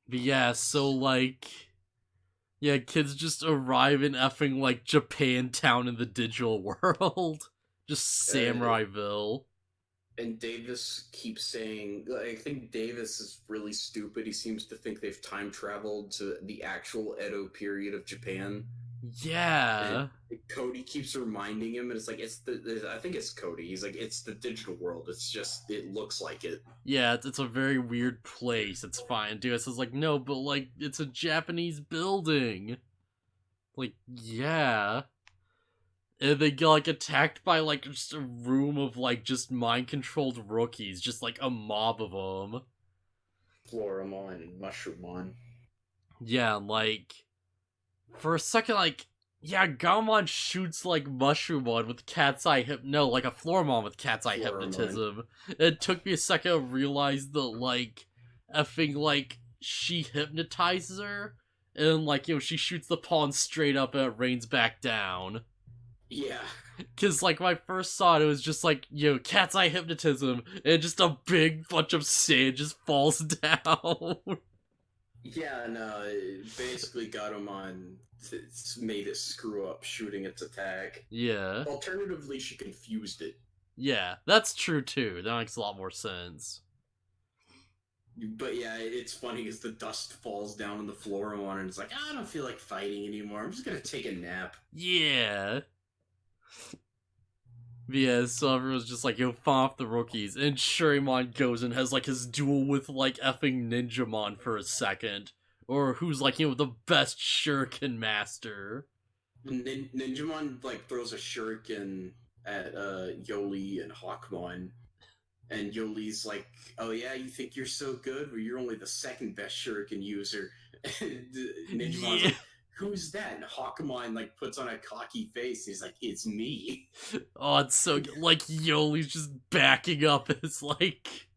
But yeah, so, like... Yeah, kids just arrive in effing, like, Japantown in the digital world. Just Samuraiville. And Davis keeps saying, I think Davis is really stupid. He seems to think they've time traveled to the actual Edo period of Japan. And Yeah. Cody keeps reminding him, and it's like, I think it's Cody. He's like, it's the digital world. It's just, it looks like it. Yeah, it's a very weird place. It's fine. Deus is like, no, but like, it's a Japanese building. Like, yeah. And they get like attacked by like just a room of like just mind controlled rookies, just like a mob of them. Floramon and Mushroomon. Yeah, like for a second, like yeah, Gaumon shoots like Mushroomon with cat's eye no, like a Floramon with cat's eye Floramon. hypnotism. It took me a second to realize that like effing like she hypnotizes her, and like she shoots the pawn straight up and it rains back down. Yeah. Cause like when I first saw it, it was just like cat's eye hypnotism, and just a big bunch of sand just falls down. Yeah, no, it basically got him on. It's made it screw up shooting its attack. Yeah, Alternatively, she confused it. yeah, that's true too. That makes a lot more sense. But yeah, it's funny as the dust falls down on the floor and it's like, I don't feel like fighting anymore. I'm just gonna take a nap. Yeah. Yeah, so everyone's just like, fall off the rookies. And Shurimon goes and has like his duel with like effing Ninjamon for a second. Or who's like, the best shuriken master. Ninjamon like throws a shuriken at Yoli and Hawkmon, and Yoli's like, "Oh yeah, you think you're so good? Well, you're only the second best shuriken user." And Ninjamon's Yeah. like, "Who's that?" And Hawkmon like puts on a cocky face. He's like, "It's me." Oh, it's so good. Like Yoli's just backing up as like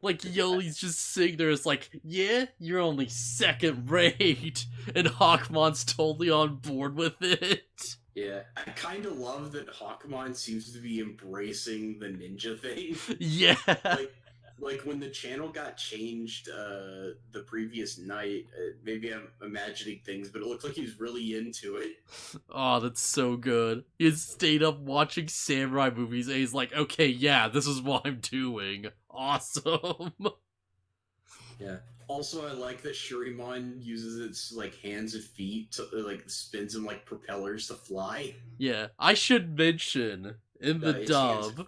Yoli's just sitting there as like, yeah, you're only second rate, and Hawkmon's totally on board with it. Yeah, I kind of love that Hawkmon seems to be embracing the ninja thing. Yeah. like like when the channel got changed the previous night, maybe I'm imagining things, but it looked like he was really into it. Oh, that's so good. He stayed up watching samurai movies and he's like, okay, yeah, this is what I'm doing. Awesome. Yeah. Also, I like that Shurimon uses its like hands and feet to like spins them like propellers to fly. Yeah, I should mention in the Its hands dub,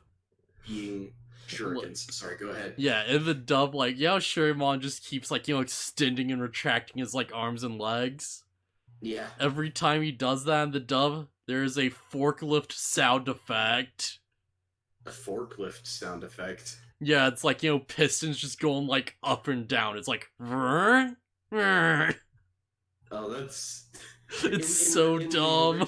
being shurikens. Sorry, go ahead. yeah, in the dub, like, Shurimon just keeps like, extending and retracting his like arms and legs. Yeah. Every time he does that in the dub, there is a forklift sound effect. A forklift sound effect. Yeah, it's like, pistons just going like up and down. It's like, "Vrr, vrr." Oh, that's It's so dumb.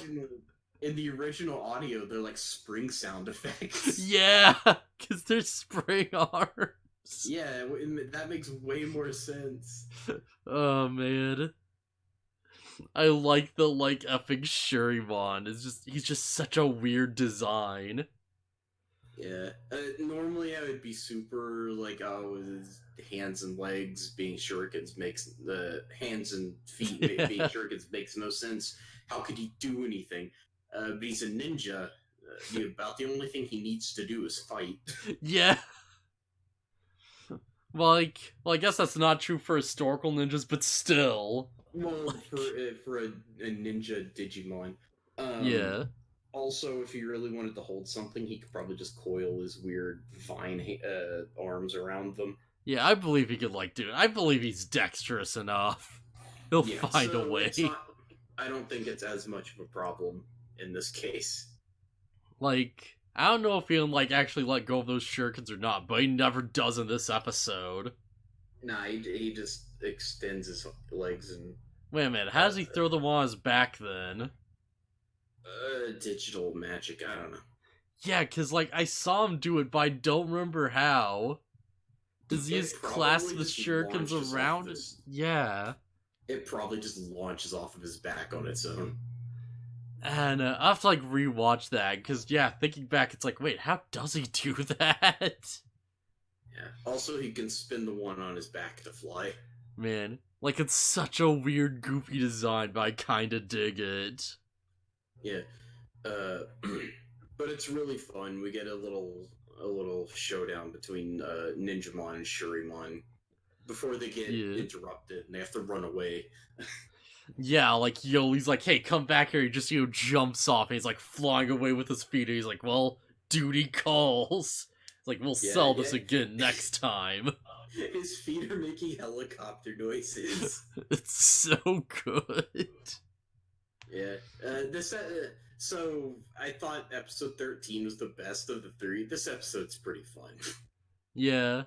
In the original audio, they're like spring sound effects. Yeah, because they're spring arms. Yeah, that makes way more sense. Oh man, I like the like effing Shurimon. He's just such a weird design. Yeah. Normally, I would be super like, oh, his hands and legs being shurikens makes the hands and feet being shurikens makes no sense. How could he do anything? But he's a ninja. About the only thing he needs to do is fight. Yeah. Well, I guess that's not true for historical ninjas, but still. Well, Like, for a ninja Digimon. yeah. Also, if he really wanted to hold something, he could probably just coil his weird vine arms around them. Yeah, I believe he could do it. I believe he's dexterous enough. He'll find a way. I don't think it's as much of a problem in this case. Like, I don't know if he'll actually let go of those shurikens or not, but he never does in this episode. Nah, he just extends his legs and. Wait a minute, how does he throw them on his back then? Digital magic, I don't know. Yeah, because I saw him do it, but I don't remember how. Does he just clasp the shurikens around it? Yeah. It probably just launches off of his back on its own. And I have to rewatch that, because thinking back, it's wait, how does he do that? Yeah. Also, he can spin the one on his back to fly. Man, it's such a weird, goofy design, but I kinda dig it. Yeah. But it's really fun. We get a little a little showdown between Ninjamon and Shurimon before they get Yeah. interrupted and they have to run away. Yeah, like, he's like, hey, come back here. He just, jumps off and he's like flying away with his feet. And he's like, well, duty calls. It's like, we'll Yeah, sell yeah. this again next time. His feet are making helicopter noises. It's so good. Yeah. So I thought episode 13 was the best of the three. This episode's pretty fun. Yeah.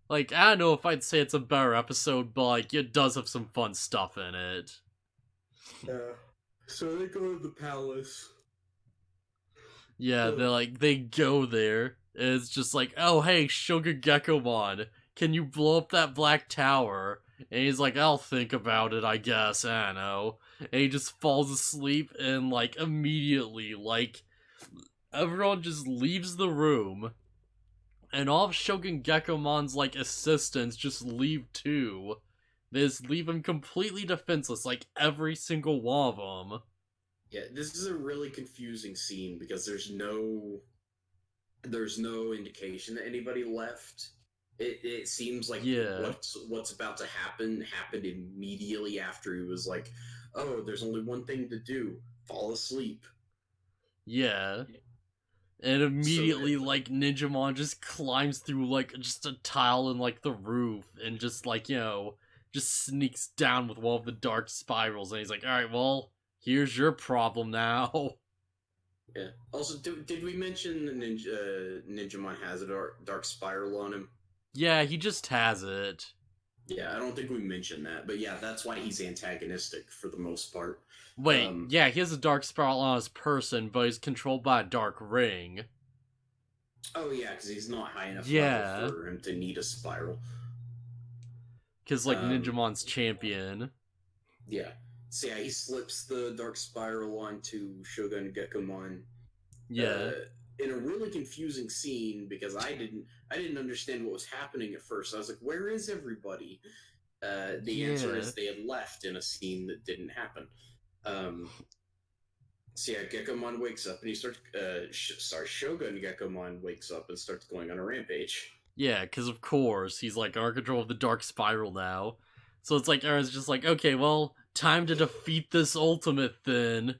Like, I don't know if I'd say it's a better episode, but, like, it does have some fun stuff in it. Yeah. So they go to the palace. Yeah, they go there, and it's just like, oh, hey, Shogun Gekomon, can you blow up that black tower? And he's like, I'll think about it, I guess, I don't know. And he just falls asleep, and, like, immediately, like, everyone just leaves the room, and all of Shogun Gekomon's, like, assistants just leave too. They just leave him completely defenseless, like, every single one of them. Yeah, this is a really confusing scene because there's no indication that anybody left. It seems like what's about to happen happened immediately after he was like, oh, there's only one thing to do: fall asleep. Yeah. And immediately, like, Ninjamon just climbs through, like, just a tile in, like, the roof and just, like, just sneaks down with one of the dark spirals. And he's like, alright, well, here's your problem now. Yeah. Also, did we mention Ninjamon has a dark spiral on him? Yeah, he just has it. Yeah, I don't think we mentioned that. But yeah, that's why he's antagonistic for the most part. Wait, yeah, he has a dark spiral on his person, but he's controlled by a dark ring. Oh yeah, because he's not high enough level for him to need a spiral. Because, like, Ninjamon's champion. Yeah. So yeah, he slips the dark spiral onto Shogun Gekomon. Yeah. In a really confusing scene because I didn't understand what was happening at first. I was like, where is everybody? The answer is they had left in a scene that didn't happen. So yeah, Gekomon wakes up and he starts. Shogun Gekomon wakes up and starts going on a rampage. Yeah, because of course he's like under control of the dark spiral now. So it's like Aaron's just like, okay, well, time to defeat this ultimate then.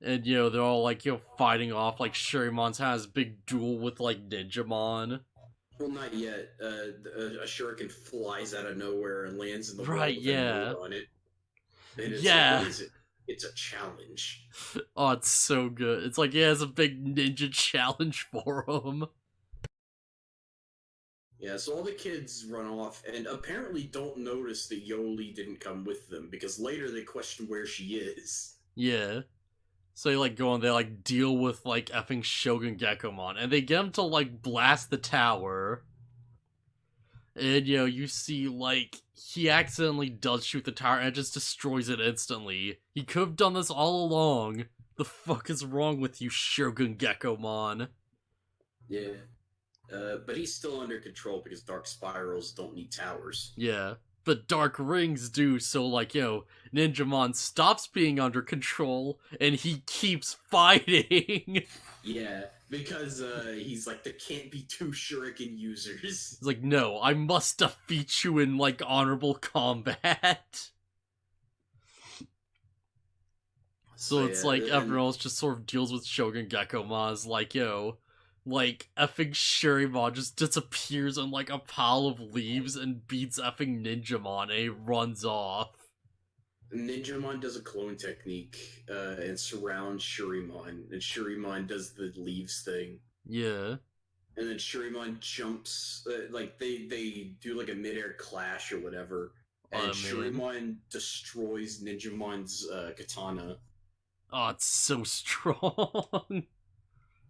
And they're all like fighting off. Like Shurimon's has a big duel with like Ninjamon. Well, not yet. A shuriken flies out of nowhere and lands in the right. wall with Yeah. a note on it. And it's yeah. Like, what is it? It's a challenge. Oh, it's so good. It's like, yeah, it's a big ninja challenge for him. Yeah, so all the kids run off and apparently don't notice that Yoli didn't come with them because later they question where she is. Yeah. So they like go and they like deal with like effing Shogun Gekomon and they get him to like blast the tower. And you see like he accidentally does shoot the tower and it just destroys it instantly. He could have done this all along. The fuck is wrong with you, Shogun Gekomon? Yeah. But he's still under control because dark spirals don't need towers. Yeah. But dark rings do, so like, Ninjamon stops being under control and he keeps fighting. Yeah, because he's like, there can't be two shuriken users. He's like, no, I must defeat you in like honorable combat. So it's like everyone else just sort of deals with Shogun Gekomon as like, like effing Shurimon just disappears in like a pile of leaves and beats effing Ninjamon and he runs off. Ninjamon does a clone technique and surrounds Shurimon, and Shurimon does the leaves thing. Yeah. And then Shurimon jumps, like they do like a midair clash or whatever, and Shurimon destroys Ninjamon's katana. Oh, it's so strong.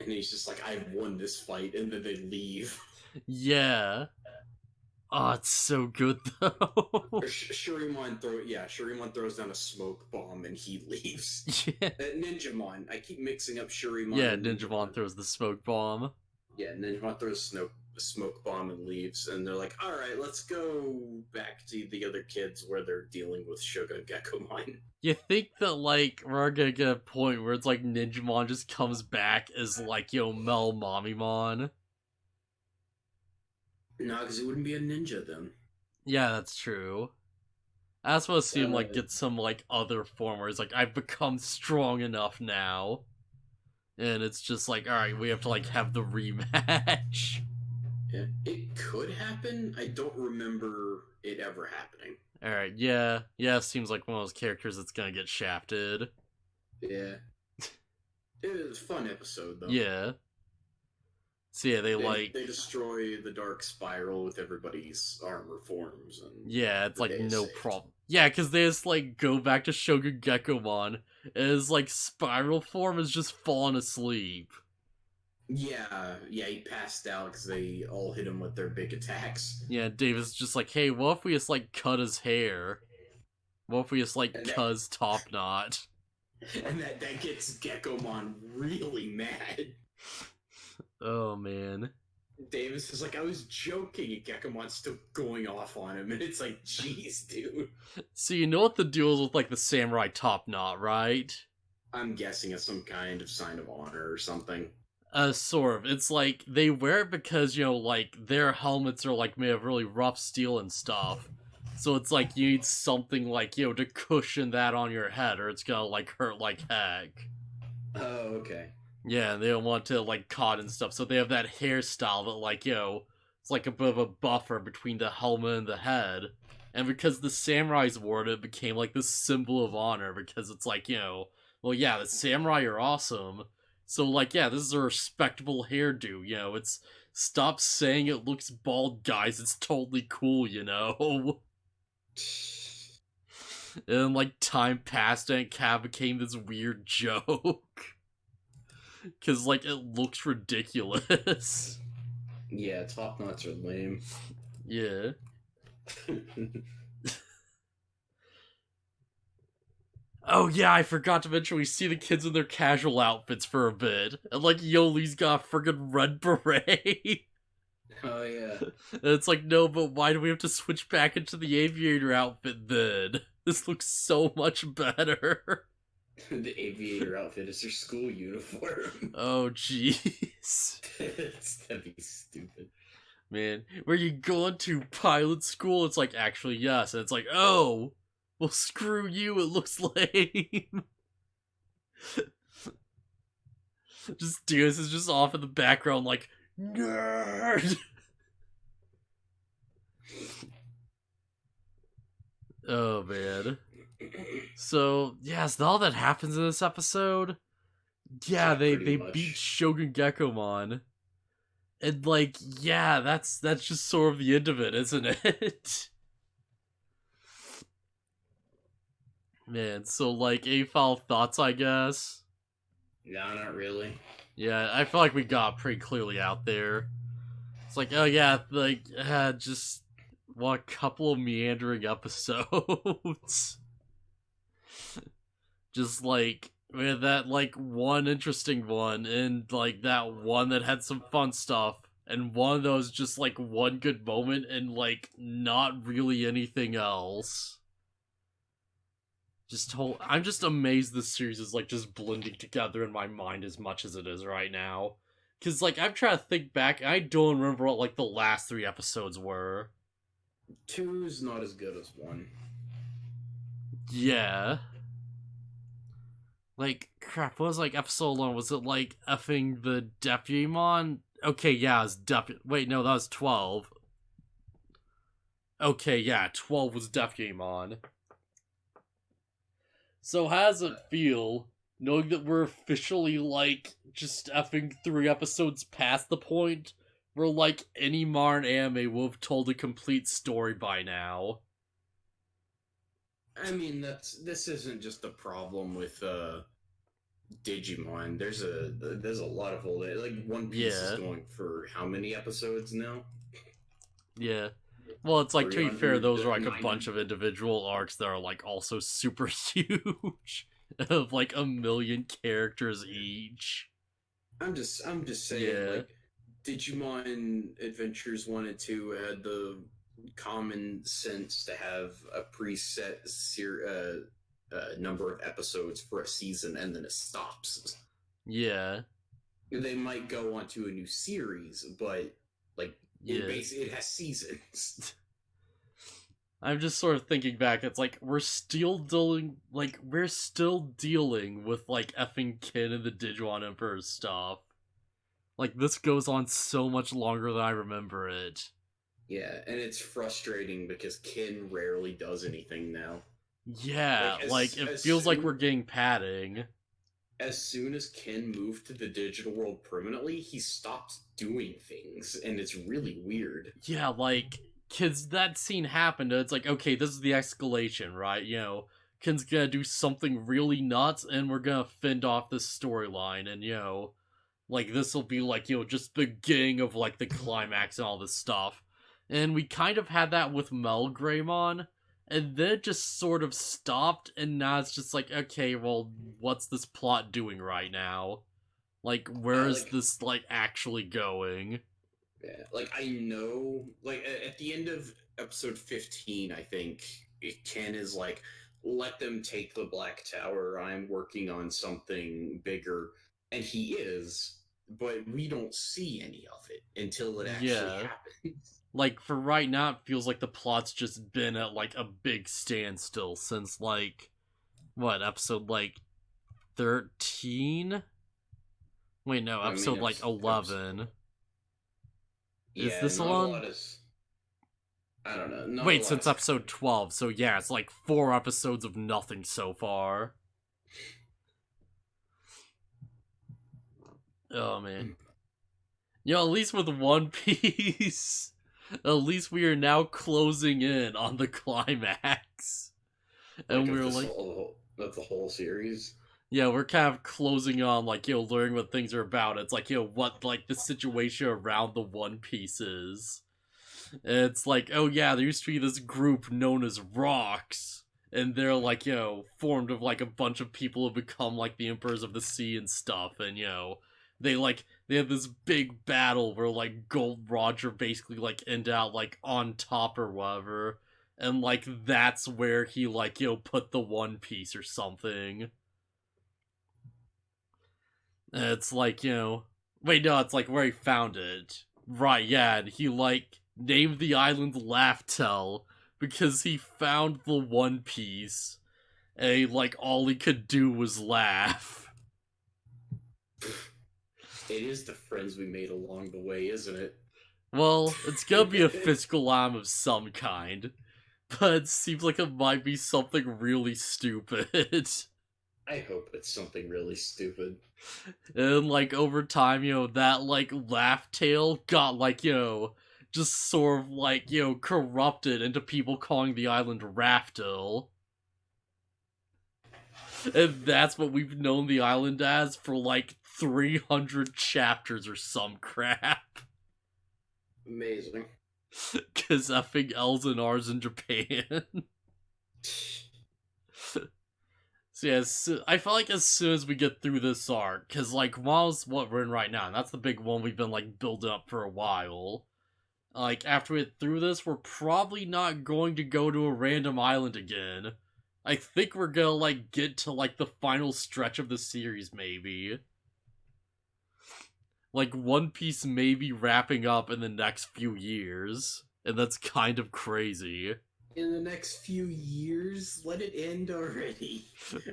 And he's just like, I've won this fight, and then they leave. Yeah. Oh, it's so good though. Shurimon throws down a smoke bomb and he leaves. Yeah. Ninjamon. I keep mixing up Shurimon. Yeah, Ninjamon throws the smoke bomb. Yeah, Ninjamon throws a smoke bomb and leaves, and they're like, alright, let's go back to the other kids where they're dealing with Shogun Gekomon. You think that, like, we're gonna get a point where it's like Ninjamon just comes back as, like, Mel Mamimon? No, because it wouldn't be a ninja then. Yeah, that's true. I also assume like Uh, get some like other form where it's like I've become strong enough now, and it's just like all right, we have to like have the rematch. it could happen. I don't remember it ever happening. All right, yeah, yeah, seems like one of those characters that's gonna get shafted. Yeah, it was a fun episode though. Yeah. So yeah, they like They destroy the dark spiral with everybody's armor forms, and yeah, it's the like day is no saved. problem. Yeah, because they just like go back to Shogun Gekomon, and his like spiral form is just falling asleep. Yeah, he passed out because they all hit him with their big attacks, Yeah, Davis just like, hey, what if we just like cut his hair? What if we just like and cut his top knot? that gets Gekomon really mad. Oh man. Davis is like, I was joking, and Gekomon's still going off on him, and it's like, jeez, dude. So you know what the deal is with like the samurai top knot, right? I'm guessing it's some kind of sign of honor or something. Sort of. It's like they wear it because, you know, like their helmets are like made of really rough steel and stuff. So it's like you need something like, you know, to cushion that on your head or it's gonna like hurt like heck. Oh, okay. Yeah, and they don't want to like caught and stuff. So they have that hairstyle that like, you know, it's like a bit of a buffer between the helmet and the head. And because the samurais wore it, it became like this symbol of honor because it's like, you know, well yeah, the samurai are awesome. So like, yeah, this is a respectable hairdo, you know, it's stop saying it looks bald, guys, it's totally cool, you know? And like time passed and Cat became this weird joke. Cause like it looks ridiculous. Yeah, top knots are lame. Yeah. Oh yeah, I forgot to mention we see the kids in their casual outfits for a bit. And like Yoli's got a friggin' red beret. Oh yeah, And it's like, no, but why do we have to switch back into the aviator outfit then? This looks so much better. the aviator outfit is their school uniform. Oh jeez. That'd be stupid. Man, were you going to pilot school? It's like, actually, yes. And it's like, oh, well, screw you, it looks lame. Just Deus is just off in the background, like, nerd! Oh, man. So, yeah, so all that happens in this episode, yeah, Yeah, pretty they beat much. Shogun Gekomon. And, like, yeah, that's just sort of the end of it, isn't it? Man, so, like, A-File thoughts, I guess? No, not really. Yeah, I feel like we got pretty clearly out there. It's like, oh yeah, like, just want a couple of meandering episodes. Just like, we had that, like, one interesting one, and, like, that one that had some fun stuff, and one of those just, like, one good moment, and, like, not really anything else. I'm just amazed this series is like just blending together in my mind as much as it is right now. Cause like I'm trying to think back, I don't remember what like the last three episodes were. Two is not as good as one. Yeah. Like crap, what was like episode one? Was it like effing the Deputymon? Okay, yeah, it's wait, no, that was 12. Okay, yeah, 12 was Deputymon. So how does it feel knowing that we're officially like just effing three episodes past the point where like any modern anime will have told a complete story by now? I mean, this isn't just a problem with Digimon. There's a lot of old like One Piece is Yeah, going for how many episodes now? yeah. Well, it's like to be fair, those are like a 390. bunch of individual arcs that are like also super huge, of like a million characters each. I'm just saying, Yeah, like, Digimon Adventures 1 and 2 had the common sense to have a preset number of episodes for a season and then it stops. yeah, They might go on to a new series, but like Yeah. It has seasons. I'm just sort of thinking back, it's like, we're still dealing with, like, effing Kin and the Digimon Emperor stuff. Like, this goes on so much longer than I remember it. Yeah, and it's frustrating because Kin rarely does anything now. Yeah, like, it feels like we're getting padding. As soon as Ken moved to the digital world permanently, he stopped doing things, and it's really weird. Yeah, like, kids, that scene happened, and it's like, okay, this is the escalation, right? Ken's gonna do something really nuts, and we're gonna fend off this storyline, and, like, this'll be, like, just the beginning of, like, the climax and all this stuff. And we kind of had that with Melgreymon, and then it just sort of stopped, and now it's just like, okay, well, what's this plot doing right now? Like, where is this, like, actually going? Yeah, like, I know, like, at the end of episode 15, I think, Ken is like, let them take the Black Tower, I'm working on something bigger, and he is, but we don't see any of it until it actually happens. Like, for right now, it feels like the plot's just been at, like, a big standstill since, like, what, episode, like, 13? Wait, no, episode, like, 11. Is this not one? a lot of... I don't know. Wait, since episode 12, so yeah, it's like 4 episodes of nothing so far. Oh, man. At least with One Piece... At least we are now closing in on the climax. And we're like... Of the whole series? Yeah, we're kind of closing on, like, learning what things are about. It's like, what, like, the situation around the One Piece is. And it's like, oh yeah, there used to be this group known as Rocks. And they're, like, formed of, like, a bunch of people who become, like, the Emperors of the Sea and stuff. And, they have this big battle where, like, Gold Roger basically, like, end out, like, on top or whatever. And, like, that's where he, like, put the One Piece or something. And it's like, wait, no, it's like where he found it. Right, yeah, and he, like, named the island Laughtell because he found the One Piece. And, like, all he could do was laugh. It is the friends we made along the way, isn't it? Well, it's gonna be a physical arm of some kind. But it seems like it might be something really stupid. I hope it's something really stupid. And, like, over time, that, like, laugh tail got, like, just sort of, like, corrupted into people calling the island Raftel. And that's what we've known the island as for, like, 300 chapters or some crap. Amazing. Because effing L's and R's in Japan. So yeah, I feel like as soon as we get through this arc, because, like, WoW's what we're in right now, and that's the big one we've been, like, building up for a while. Like, after we get through this, we're probably not going to go to a random island again. I think we're gonna, like, get to, like, the final stretch of the series, maybe. Like, One Piece may be wrapping up in the next few years, and that's kind of crazy. In the next few years, let it end already.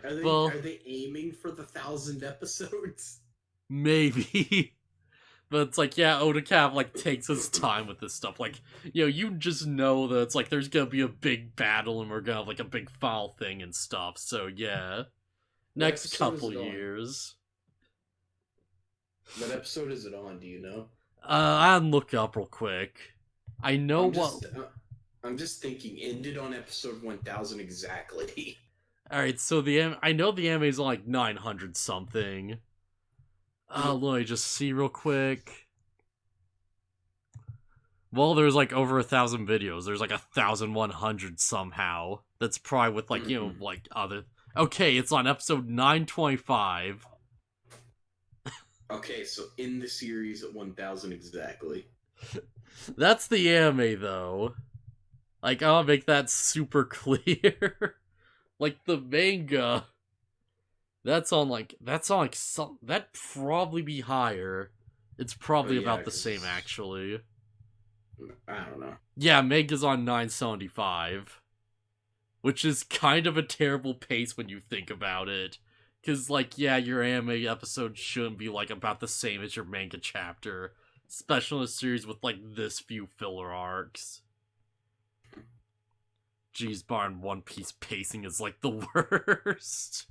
Are they aiming for the 1,000 episodes? Maybe. But it's like, yeah, Oda like, takes his time with this stuff. Like, you just know that it's like, there's gonna be a big battle and we're gonna have, like, a big foul thing and stuff. So, yeah. Next couple years. What episode is it on, do you know? I'll look up real quick. I know I'm just thinking, ended on episode 1000 exactly. Alright, so I know the anime's on, like, 900 something. Let me just see real quick. Well, there's, like, over 1,000 videos. There's, like, 1,100 somehow. That's probably with, like, like, other... Okay, it's on episode 925. Okay, so in the series at 1000 exactly. That's the anime, though. Like, I'll make that super clear. Like, the manga... That'd probably be higher. It's probably about the same, actually. I don't know. Yeah, Mega's on 975. Which is kind of a terrible pace when you think about it. Because, like, yeah, your anime episode shouldn't be, like, about the same as your manga chapter. Especially in a series with, like, this few filler arcs. Jeez, Barn One Piece pacing is, like, the worst.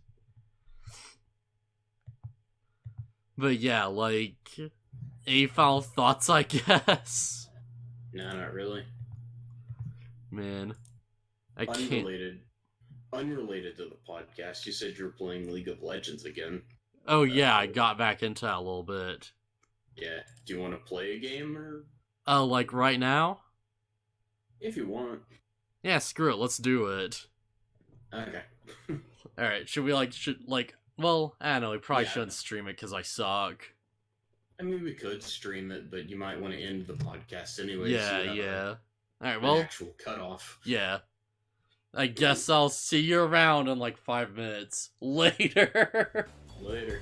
But yeah, like, any final thoughts, I guess? No, not really. Man, I can't... Unrelated to the podcast, you said you were playing League of Legends again. Oh yeah, I got back into that a little bit. Yeah. Do you want to play a game, or? Oh, like right now? If you want. Yeah, screw it, let's do it. Okay. Alright, well, I don't know, we probably shouldn't stream it because I suck. I mean, we could stream it, but you might want to end the podcast anyway. Yeah. Alright, An actual cutoff. Yeah. I guess I'll see you around in like 5 minutes. Later. Later.